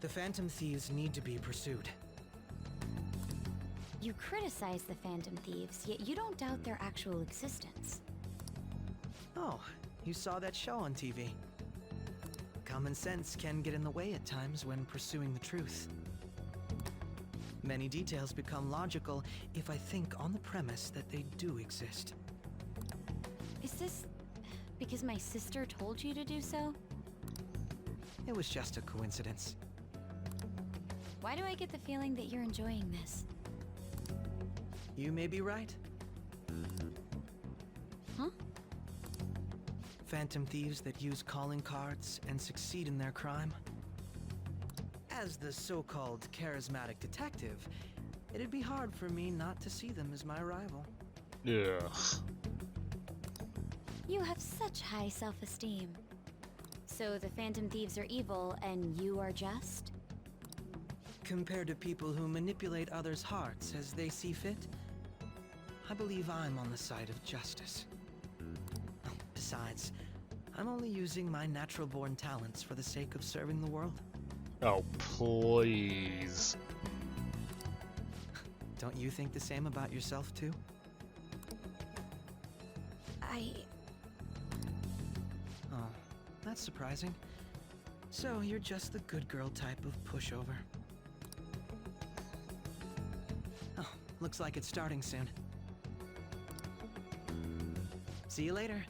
The Phantom Thieves need to be pursued. You criticize the Phantom Thieves, yet you don't doubt their actual existence. Oh, you saw that show on TV. Common sense can get in the way at times when pursuing the truth. Many details become logical if I think on the premise that they do exist. Is this because my sister told you to do so? It was just a coincidence. Why do I get the feeling that you're enjoying this? You may be right. Huh? Phantom thieves that use calling cards and succeed in their crime. As the so-called charismatic detective, it'd be hard for me not to see them as my rival. Ugh. You have such high self-esteem. So the Phantom Thieves are evil and you are just? Compared to people who manipulate others' hearts as they see fit, I believe I'm on the side of justice. Besides, I'm only using my natural-born talents for the sake of serving the world. Oh, please. Don't you think the same about yourself, too? Oh, that's surprising. So, you're just the good girl type of pushover. Oh, looks like it's starting soon. See you later.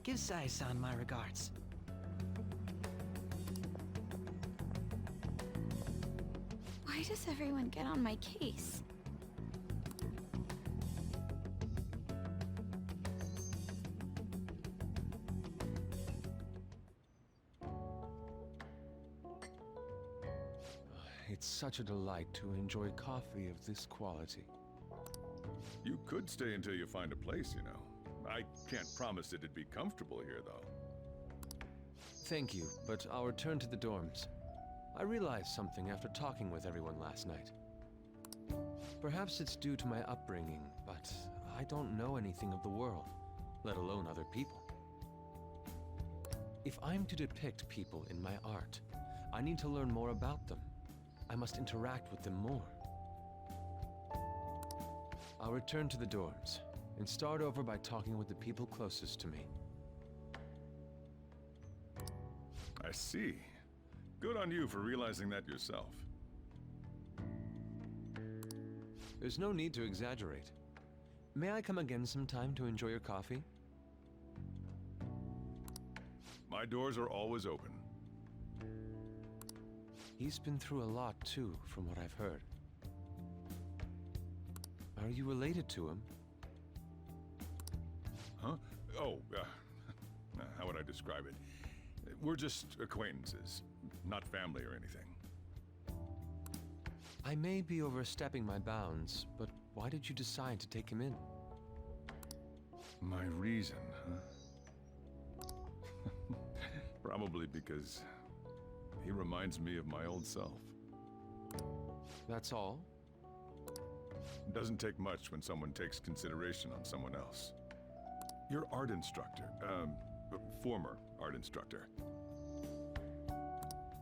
Give Sai-san my regards. Why does everyone get on my case? It's such a delight to enjoy coffee of this quality. You could stay until you find a place, you know. I can't promise it'd be comfortable here, though. Thank you, but I'll return to the dorms. I realized something after talking with everyone last night. Perhaps it's due to my upbringing, but I don't know anything of the world, let alone other people. If I'm to depict people in my art, I need to learn more about them. I must interact with them more. I'll return to the dorms and start over by talking with the people closest to me. I see. Good on you for realizing that yourself. There's no need to exaggerate. May I come again sometime to enjoy your coffee? My doors are always open. He's been through a lot too, from what I've heard. Are you related to him? Huh? Oh, how would I describe it? We're just acquaintances, not family or anything. I may be overstepping my bounds, but why did you decide to take him in? My reason, huh? Probably because he reminds me of my old self. That's all? It doesn't take much when someone takes consideration on someone else. Your art instructor, former art instructor.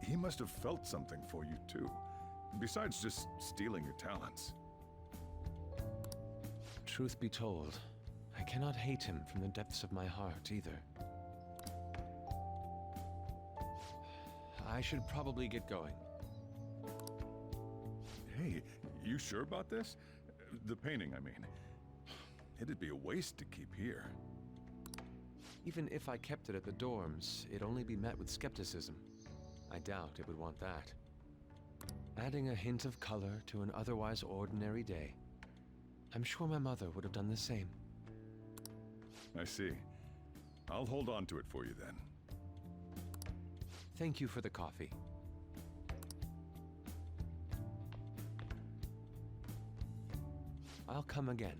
He must have felt something for you too, besides just stealing your talents. Truth be told, I cannot hate him from the depths of my heart either. I should probably get going. Hey, you sure about this? The painting, I mean. It'd be a waste to keep here. Even if I kept it at the dorms, it'd only be met with skepticism. I doubt it would want that. Adding a hint of color to an otherwise ordinary day. I'm sure my mother would have done the same. I see. I'll hold on to it for you then. Thank you for the coffee. I'll come again.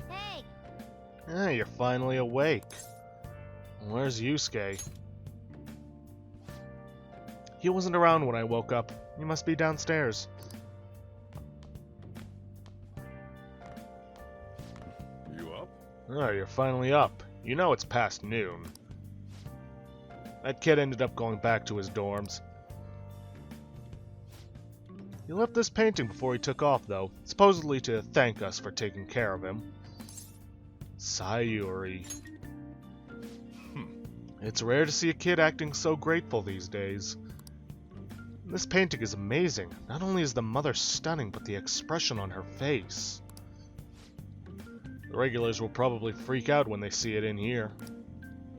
Hey! Hey, you're finally awake. Where's Yusuke? He wasn't around when I woke up. He must be downstairs. You up? Oh, you're finally up. You know it's past noon. That kid ended up going back to his dorms. He left this painting before he took off, though, supposedly to thank us for taking care of him. Sayuri. It's rare to see a kid acting so grateful these days. This painting is amazing. Not only is the mother stunning, but the expression on her face. The regulars will probably freak out when they see it in here.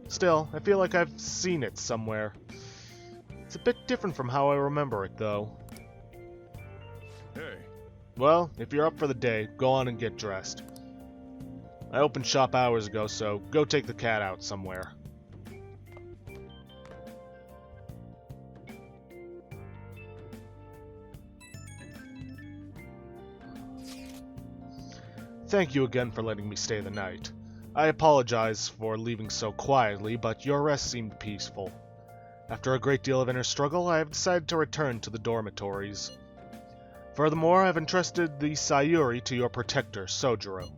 Still, I feel like I've seen it somewhere. It's a bit different from how I remember it, though. Hey. Well, if you're up for the day, go on and get dressed. I opened shop hours ago, so go take the cat out somewhere. Thank you again for letting me stay the night. I apologize for leaving so quietly, but your rest seemed peaceful. After a great deal of inner struggle, I have decided to return to the dormitories. Furthermore, I have entrusted the Sayuri to your protector, Sojiro.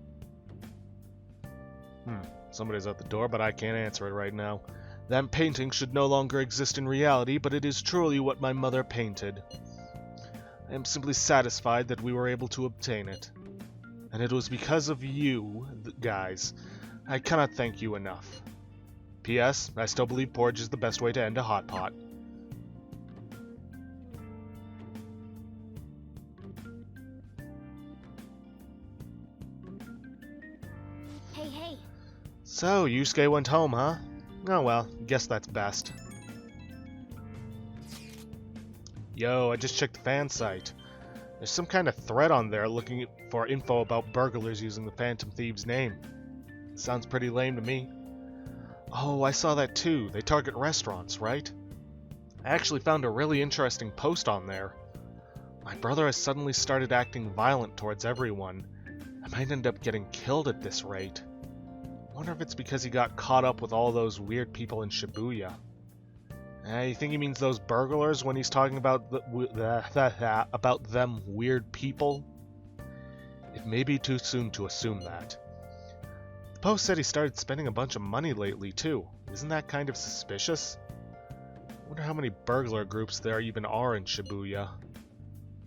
Somebody's at the door, but I can't answer it right now. That painting should no longer exist in reality, but it is truly what my mother painted. I am simply satisfied that we were able to obtain it. And it was because of you, guys. I cannot thank you enough. P.S. I still believe porridge is the best way to end a hot pot. Hey. So, Yusuke went home, huh? Oh well, guess that's best. Yo, I just checked the fan site. There's some kind of thread on there looking for info about burglars using the Phantom Thieves name. Sounds pretty lame to me. Oh, I saw that too. They target restaurants, right? I actually found a really interesting post on there. My brother has suddenly started acting violent towards everyone. I might end up getting killed at this rate. Wonder if it's because he got caught up with all those weird people in Shibuya. You think he means those burglars when he's talking about about them weird people? It may be too soon to assume that. The post said he started spending a bunch of money lately too. Isn't that kind of suspicious? I wonder how many burglar groups there even are in Shibuya.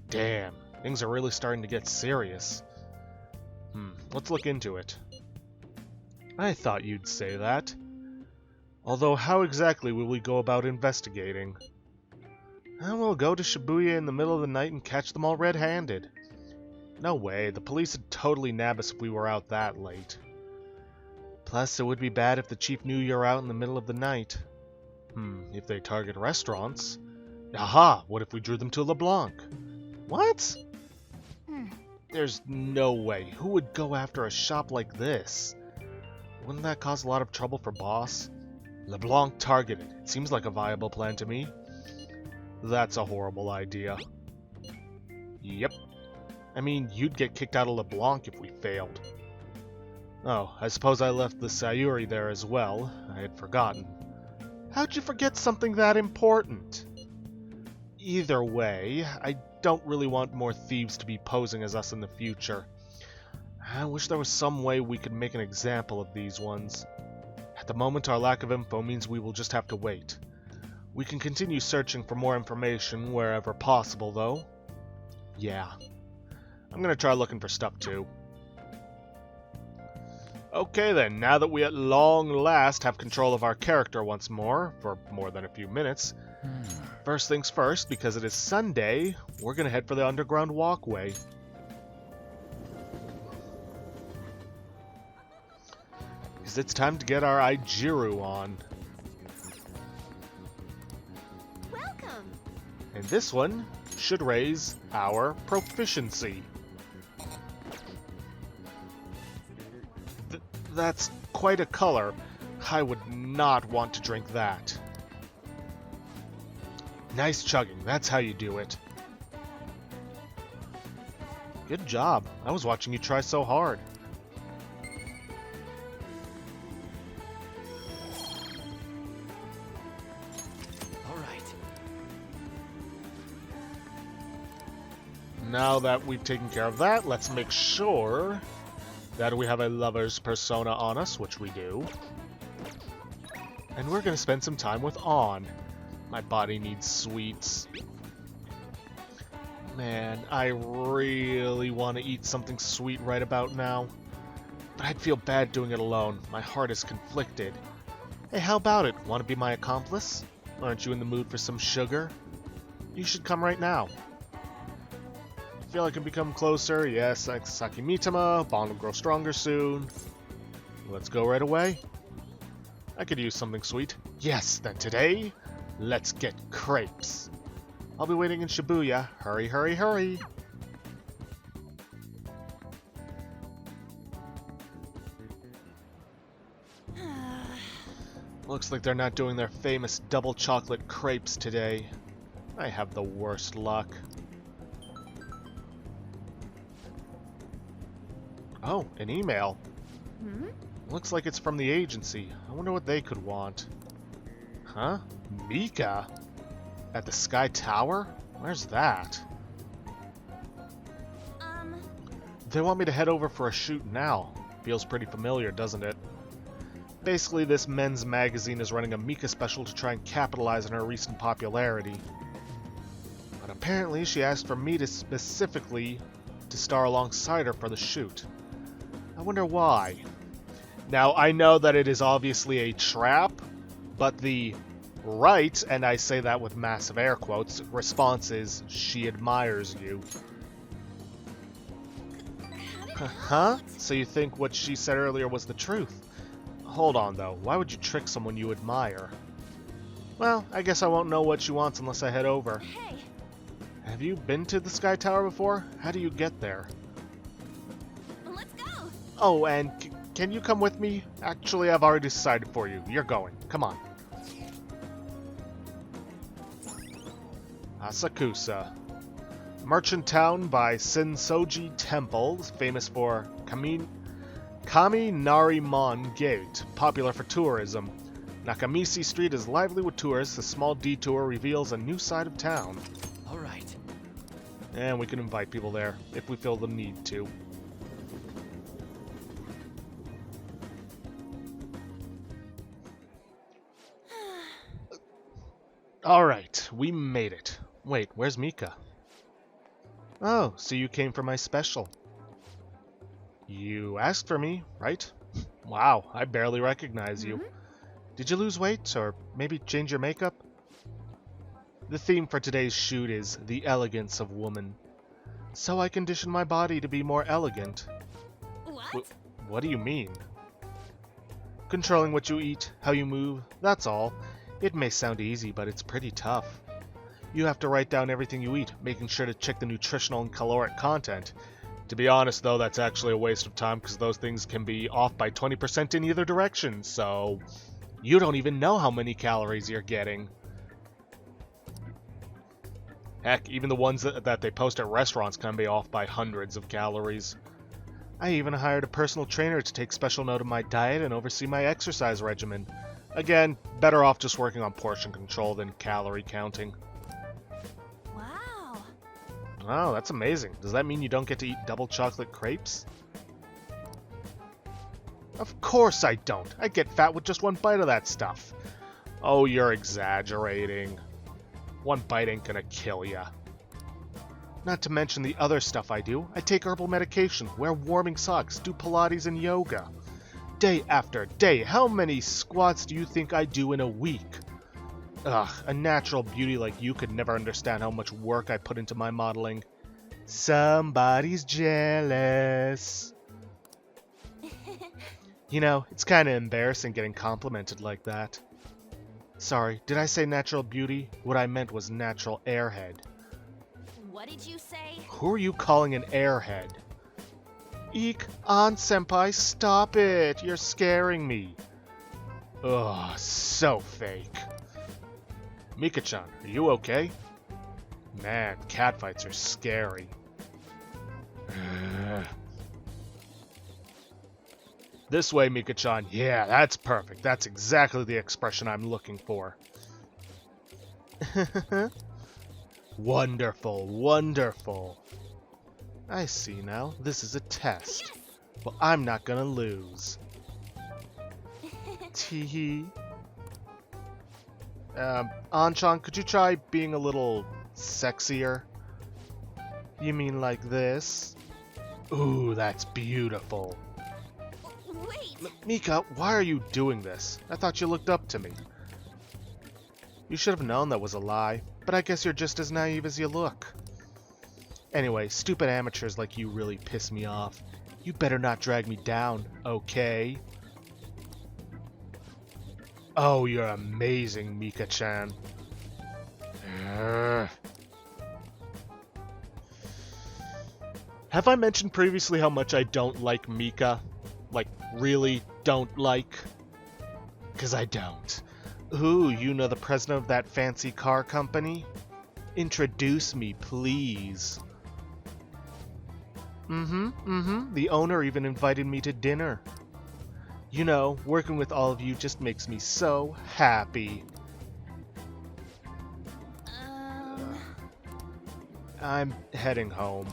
Damn, things are really starting to get serious. Let's look into it. I thought you'd say that. Although, how exactly will we go about investigating? We'll go to Shibuya in the middle of the night and catch them all red-handed. No way, the police would totally nab us if we were out that late. Plus, it would be bad if the chief knew you're out in the middle of the night. If they target restaurants... Aha! What if we drew them to LeBlanc? What? There's no way. Who would go after a shop like this? Wouldn't that cause a lot of trouble for Boss? LeBlanc targeted. It seems like a viable plan to me. That's a horrible idea. Yep. I mean, you'd get kicked out of LeBlanc if we failed. Oh, I suppose I left the Sayuri there as well. I had forgotten. How'd you forget something that important? Either way, I don't really want more thieves to be posing as us in the future. I wish there was some way we could make an example of these ones. At the moment, our lack of info means we will just have to wait. We can continue searching for more information wherever possible, though. Yeah. I'm gonna try looking for stuff, too. Okay then, now that we at long last have control of our character once more, for more than a few minutes, first things first, because it is Sunday, we're gonna head for the underground walkway. Because it's time to get our Aijiru on. Welcome! And this one should raise our proficiency. That's quite a color. I would not want to drink that. Nice chugging, that's how you do it. Good job. I was watching you try so hard. Now that we've taken care of that, let's make sure that we have a lover's persona on us, which we do. And we're going to spend some time with On. My body needs sweets. Man, I really want to eat something sweet right about now. But I'd feel bad doing it alone. My heart is conflicted. Hey, how about it? Want to be my accomplice? Aren't you in the mood for some sugar? You should come right now. Feel I can become closer. Yes, like Sakimitama. Bond will grow stronger soon. Let's go right away. I could use something sweet. Yes, then today, let's get crepes. I'll be waiting in Shibuya. Hurry, hurry, hurry. Looks like they're not doing their famous double chocolate crepes today. I have the worst luck. Oh, an email. Looks like it's from the agency. I wonder what they could want. Huh? Mika? At the Sky Tower? Where's that? They want me to head over for a shoot now. Feels pretty familiar, doesn't it? Basically, this men's magazine is running a Mika special to try and capitalize on her recent popularity. but apparently she asked for me to specifically to star alongside her for the shoot. I wonder why. Now, I know that it is obviously a trap, but the right, and I say that with massive air quotes, response is, she admires you. Huh? So you think what she said earlier was the truth? Hold on, though. Why would you trick someone you admire? Well, I guess I won't know what she wants unless I head over. Hey! Have you been to the Sky Tower before? How do you get there? Let's go! Oh, and can you come with me? Actually, I've already decided for you. You're going. Come on. Asakusa. Merchant town by Sensoji Temple, famous for Kaminarimon Gate, popular for tourism. Nakamichi Street is lively with tourists. A small detour reveals a new side of town. All right. And we can invite people there if we feel the need to. Alright, we made it. Wait, where's Mika? Oh, so you came for my special. You asked for me, right? Wow, I barely recognize you. Did you lose weight, or maybe change your makeup? The theme for today's shoot is the elegance of woman. So I conditioned my body to be more elegant. What? What do you mean? Controlling what you eat, how you move, that's all. It may sound easy, but it's pretty tough. You have to write down everything you eat, making sure to check the nutritional and caloric content. To be honest, though, that's actually a waste of time because those things can be off by 20% in either direction, so you don't even know how many calories you're getting. Heck, even the ones that they post at restaurants can be off by hundreds of calories. I even hired a personal trainer to take special note of my diet and oversee my exercise regimen. Again, better off just working on portion control than calorie counting. Wow. Wow, that's amazing. Does that mean you don't get to eat double chocolate crepes? Of course I don't. I get fat with just one bite of that stuff. Oh, you're exaggerating. One bite ain't gonna kill ya. Not to mention the other stuff I do. I take herbal medication, wear warming socks, do Pilates and yoga. Day after day, how many squats do you think I do in a week? Ugh, a natural beauty like you could never understand how much work I put into my modeling. Somebody's jealous. You know, it's kinda embarrassing getting complimented like that. Sorry, did I say natural beauty? What I meant was natural airhead. What did you say? Who are you calling an airhead? Eek, Senpai, stop it! You're scaring me. Ugh, so fake. Mika-chan, are you okay? Man, catfights are scary. This way, Mika-chan. Yeah, that's perfect. That's exactly the expression I'm looking for. Wonderful, wonderful. I see now. This is a test. Yes! Well, I'm not gonna lose. Teehee. Anchan, could you try being a little sexier? You mean like this? Ooh, that's beautiful. Wait! Mika, why are you doing this? I thought you looked up to me. You should have known that was a lie, but I guess you're just as naive as you look. Anyway, stupid amateurs like you really piss me off. You better not drag me down, okay? Oh, you're amazing, Mika-chan. Have I mentioned previously how much I don't like Mika? Like, really don't like? 'Cause I don't. Ooh, you know the president of that fancy car company? Introduce me, please. The owner even invited me to dinner. You know, working with all of you just makes me so happy. I'm heading home.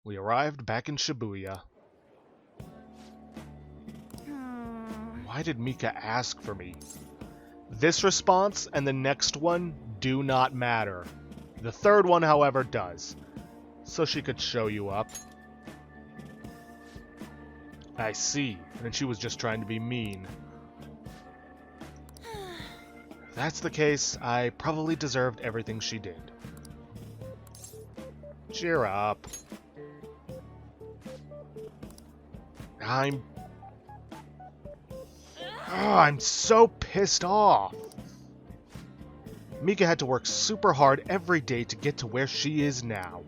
We arrived back in Shibuya. Why Why did Mika ask for me? This response and the next one do not matter. The third one, however, does. So she could show you up. I see. And she was just trying to be mean. If that's the case, I probably deserved everything she did. Cheer up. I'm so pissed off. Mika had to work super hard every day to get to where she is now.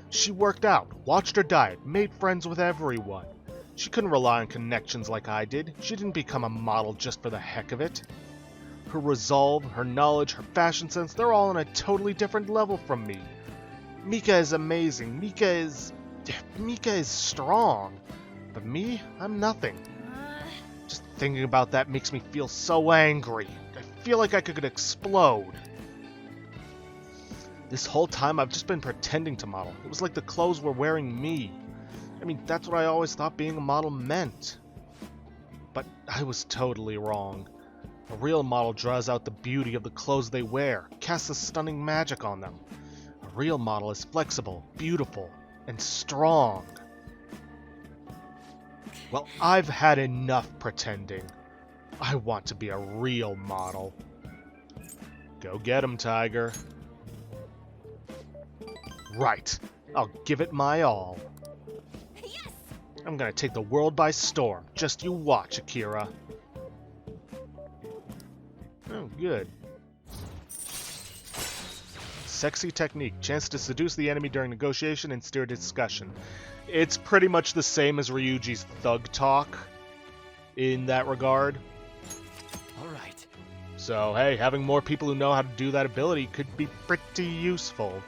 She worked out, watched her diet, made friends with everyone. She couldn't rely on connections like I did. She didn't become a model just for the heck of it. Her resolve, her knowledge, her fashion sense, they're all on a totally different level from me. Mika is amazing. Mika is strong. But me, I'm nothing. Just thinking about that makes me feel so angry. I feel like I could explode. This whole time I've just been pretending to model. It was like the clothes were wearing me. I mean, that's what I always thought being a model meant. But I was totally wrong. A real model draws out the beauty of the clothes they wear, casts a stunning magic on them. A real model is flexible, beautiful, and strong. Well, I've had enough pretending. I want to be a real model. Go get him, Tiger. Right. I'll give it my all. Yes! I'm gonna take the world by storm. Just you watch, Akira. Oh, good. Sexy technique. Chance to seduce the enemy during negotiation and steer discussion. It's pretty much the same as Ryuji's thug talk in that regard. Alright. So, hey, having more people who know how to do that ability could be pretty useful.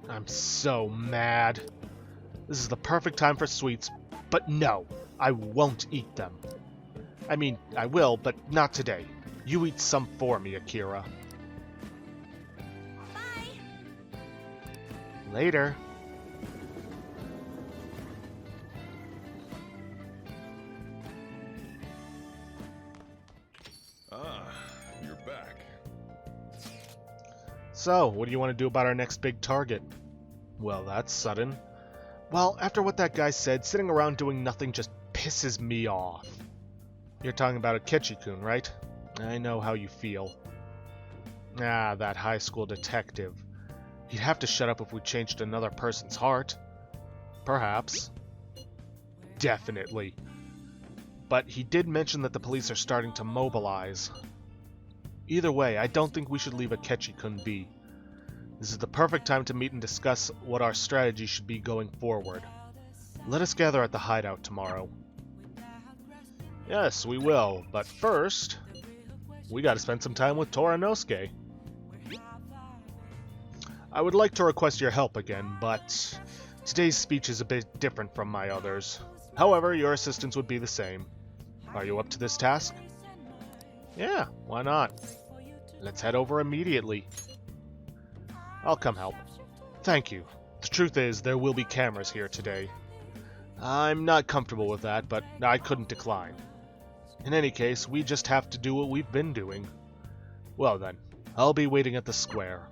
I'm so mad. This is the perfect time for sweets, but no, I won't eat them. I mean, I will, but not today. You eat some for me, Akira. Bye! Later. Ah, you're back. So, what do you want to do about our next big target? Well, that's sudden. Well, after what that guy said, sitting around doing nothing just pisses me off. You're talking about Akechi-kun, right? I know how you feel. Ah, that high school detective. He'd have to shut up if we changed another person's heart. Perhaps. Definitely. But he did mention that the police are starting to mobilize. Either way, I don't think we should leave Akechi-kun be. This is the perfect time to meet and discuss what our strategy should be going forward. Let us gather at the hideout tomorrow. Yes, we will, but first, we gotta spend some time with Toranosuke. I would like to request your help again, but today's speech is a bit different from my others. However, your assistance would be the same. Are you up to this task? Yeah, why not? Let's head over immediately. I'll come help. Thank you. The truth is, there will be cameras here today. I'm not comfortable with that, but I couldn't decline. In any case, we just have to do what we've been doing. Well then, I'll be waiting at the square.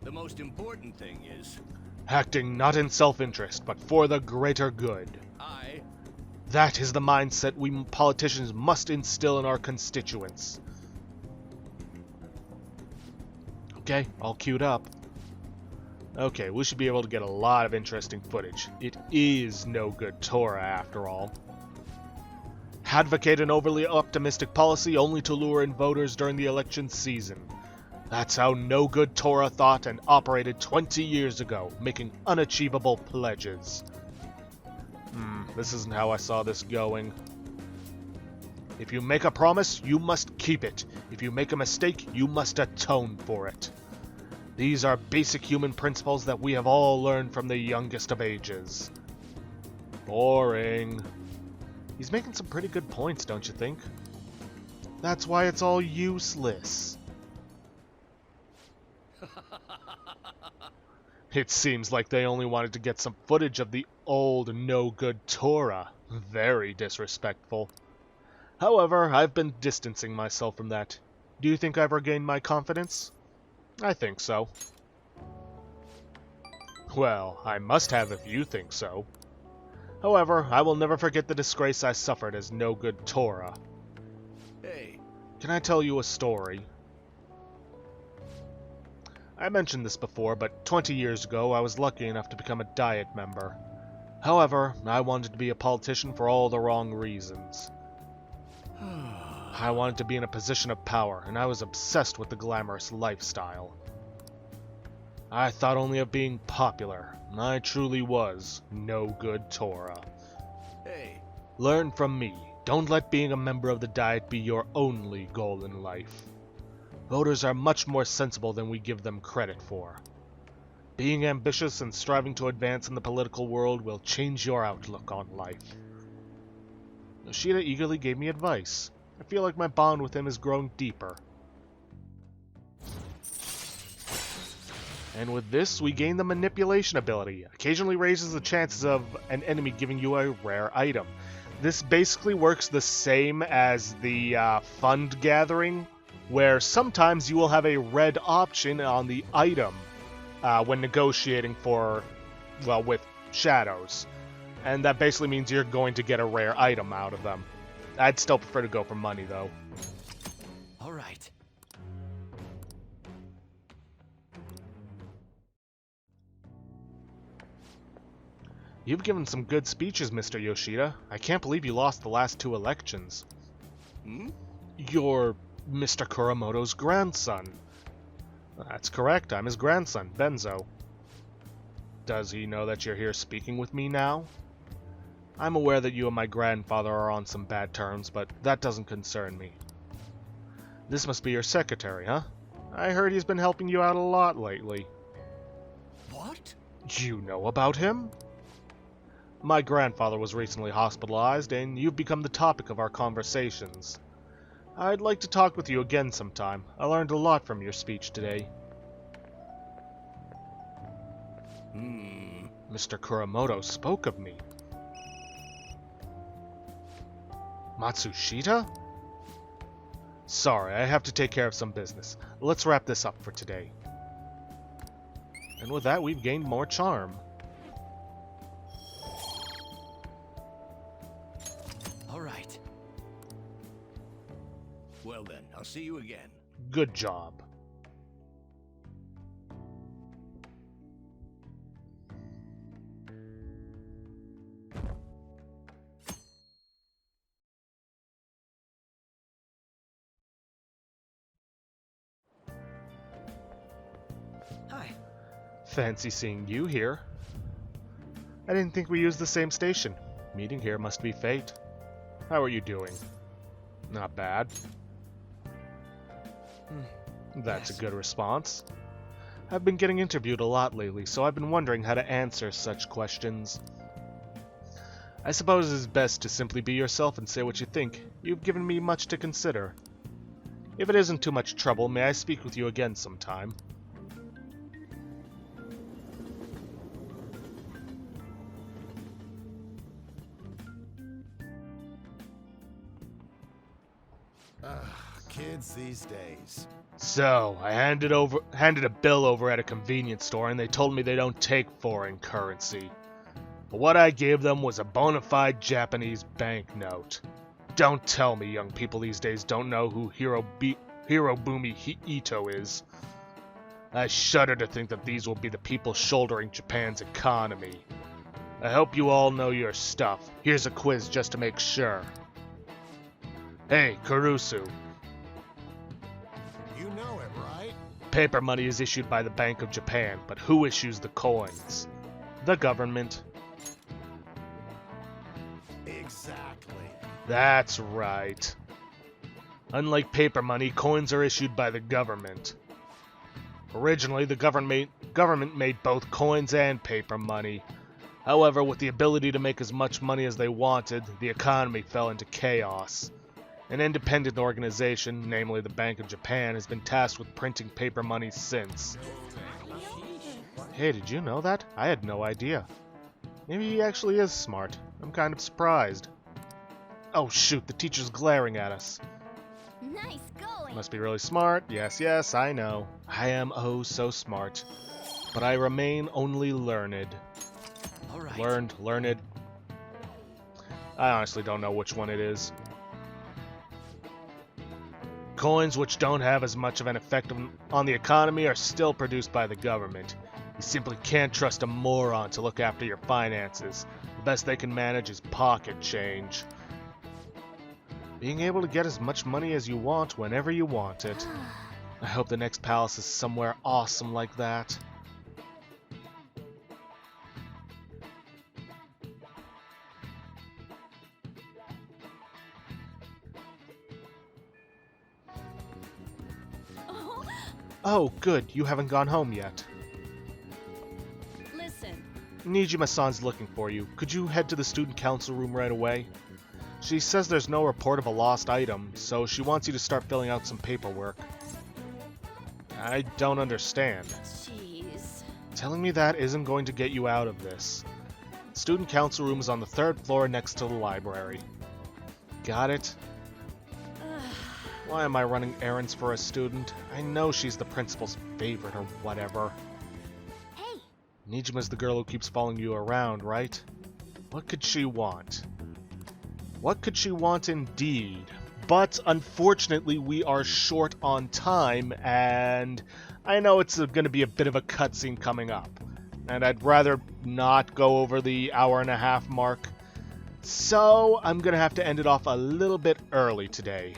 The most important thing is... Acting not in self-interest, but for the greater good. That is the mindset we politicians must instill in our constituents. Okay, all queued up. Okay, we should be able to get a lot of interesting footage. It is no good Tora, after all. Advocate an overly optimistic policy only to lure in voters during the election season. That's how no good Tora thought and operated 20 years ago, making unachievable pledges. This isn't how I saw this going. If you make a promise, you must keep it. If you make a mistake, you must atone for it. These are basic human principles that we have all learned from the youngest of ages. Boring. He's making some pretty good points, don't you think? That's why it's all useless. It seems like they only wanted to get some footage of the old no-good Torah. Very disrespectful. However, I've been distancing myself from that. Do you think I've regained my confidence? I think so. Well, I must have if you think so. However, I will never forget the disgrace I suffered as no-good Torah. Hey. Can I tell you a story? I mentioned this before, but 20 years ago I was lucky enough to become a Diet member. However, I wanted to be a politician for all the wrong reasons. I wanted to be in a position of power, and I was obsessed with the glamorous lifestyle. I thought only of being popular, and I truly was no good Torah. Hey. Learn from me. Don't let being a member of the Diet be your only goal in life. Voters are much more sensible than we give them credit for. Being ambitious and striving to advance in the political world will change your outlook on life. Yoshida eagerly gave me advice. I feel like my bond with him is growing deeper. And with this, we gain the manipulation ability. Occasionally raises the chances of an enemy giving you a rare item. This basically works the same as the fund gathering, where sometimes you will have a red option on the item when negotiating for, well, with shadows. And that basically means you're going to get a rare item out of them. I'd still prefer to go for money, though. All right. You've given some good speeches, Mr. Yoshida. I can't believe you lost the last 2 elections. You're Mr. Kuramoto's grandson. That's correct, I'm his grandson, Benzo. Does he know that you're here speaking with me now? I'm aware that you and my grandfather are on some bad terms, but that doesn't concern me. This must be your secretary, huh? I heard he's been helping you out a lot lately. What? You know about him? My grandfather was recently hospitalized, and you've become the topic of our conversations. I'd like to talk with you again sometime. I learned a lot from your speech today. Mr. Kuramoto spoke of me. Matsushita? Sorry, I have to take care of some business. Let's wrap this up for today. And with that, we've gained more charm. All right. Well then, I'll see you again. Good job. Hi. Fancy seeing you here. I didn't think we used the same station. Meeting here must be fate. How are you doing? Not bad. That's a good response. I've been getting interviewed a lot lately, so I've been wondering how to answer such questions. I suppose it's best to simply be yourself and say what you think. You've given me much to consider. If it isn't too much trouble, may I speak with you again sometime? Kids these days. So, I handed a bill over at a convenience store and they told me they don't take foreign currency. But what I gave them was a bona fide Japanese banknote. Don't tell me young people these days don't know who Hirobumi Ito is. I shudder to think that these will be the people shouldering Japan's economy. I hope you all know your stuff. Here's a quiz just to make sure. Hey, Kurusu. You know it, right? Paper money is issued by the Bank of Japan, but who issues the coins? The government. Exactly. That's right. Unlike paper money, coins are issued by the government. Originally, the government made both coins and paper money. However, with the ability to make as much money as they wanted, the economy fell into chaos. An independent organization, namely the Bank of Japan, has been tasked with printing paper money since. Hey, did you know that? I had no idea. Maybe he actually is smart. I'm kind of surprised. Oh shoot, the teacher's glaring at us. Nice going. Must be really smart. Yes, yes, I know. I am oh so smart. But I remain only learned. All right. Learned. I honestly don't know which one it is. Coins which don't have as much of an effect on the economy are still produced by the government. You simply can't trust a moron to look after your finances. The best they can manage is pocket change. Being able to get as much money as you want whenever you want it. I hope the next palace is somewhere awesome like that. Oh, good. You haven't gone home yet. Listen. Nijima-san's looking for you. Could you head to the student council room right away? She says there's no report of a lost item, so she wants you to start filling out some paperwork. I don't understand. Jeez. Telling me that isn't going to get you out of this. Student council room is on the 3rd floor next to the library. Got it? Why am I running errands for a student? I know she's the principal's favorite or whatever. Hey! Nijima's the girl who keeps following you around, right? What could she want? What could she want indeed? But unfortunately we are short on time, and I know it's going to be a bit of a cutscene coming up. And I'd rather not go over the hour-and-a-half mark. So I'm going to have to end it off a little bit early today.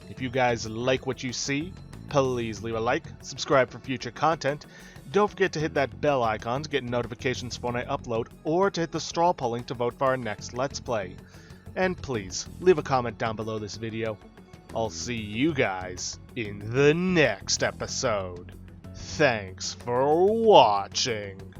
If you guys like what you see, please leave a like, subscribe for future content. Don't forget to hit that bell icon to get notifications for when I upload, or to hit the straw poll link to vote for our next Let's Play. And please, leave a comment down below this video. I'll see you guys in the next episode. Thanks for watching.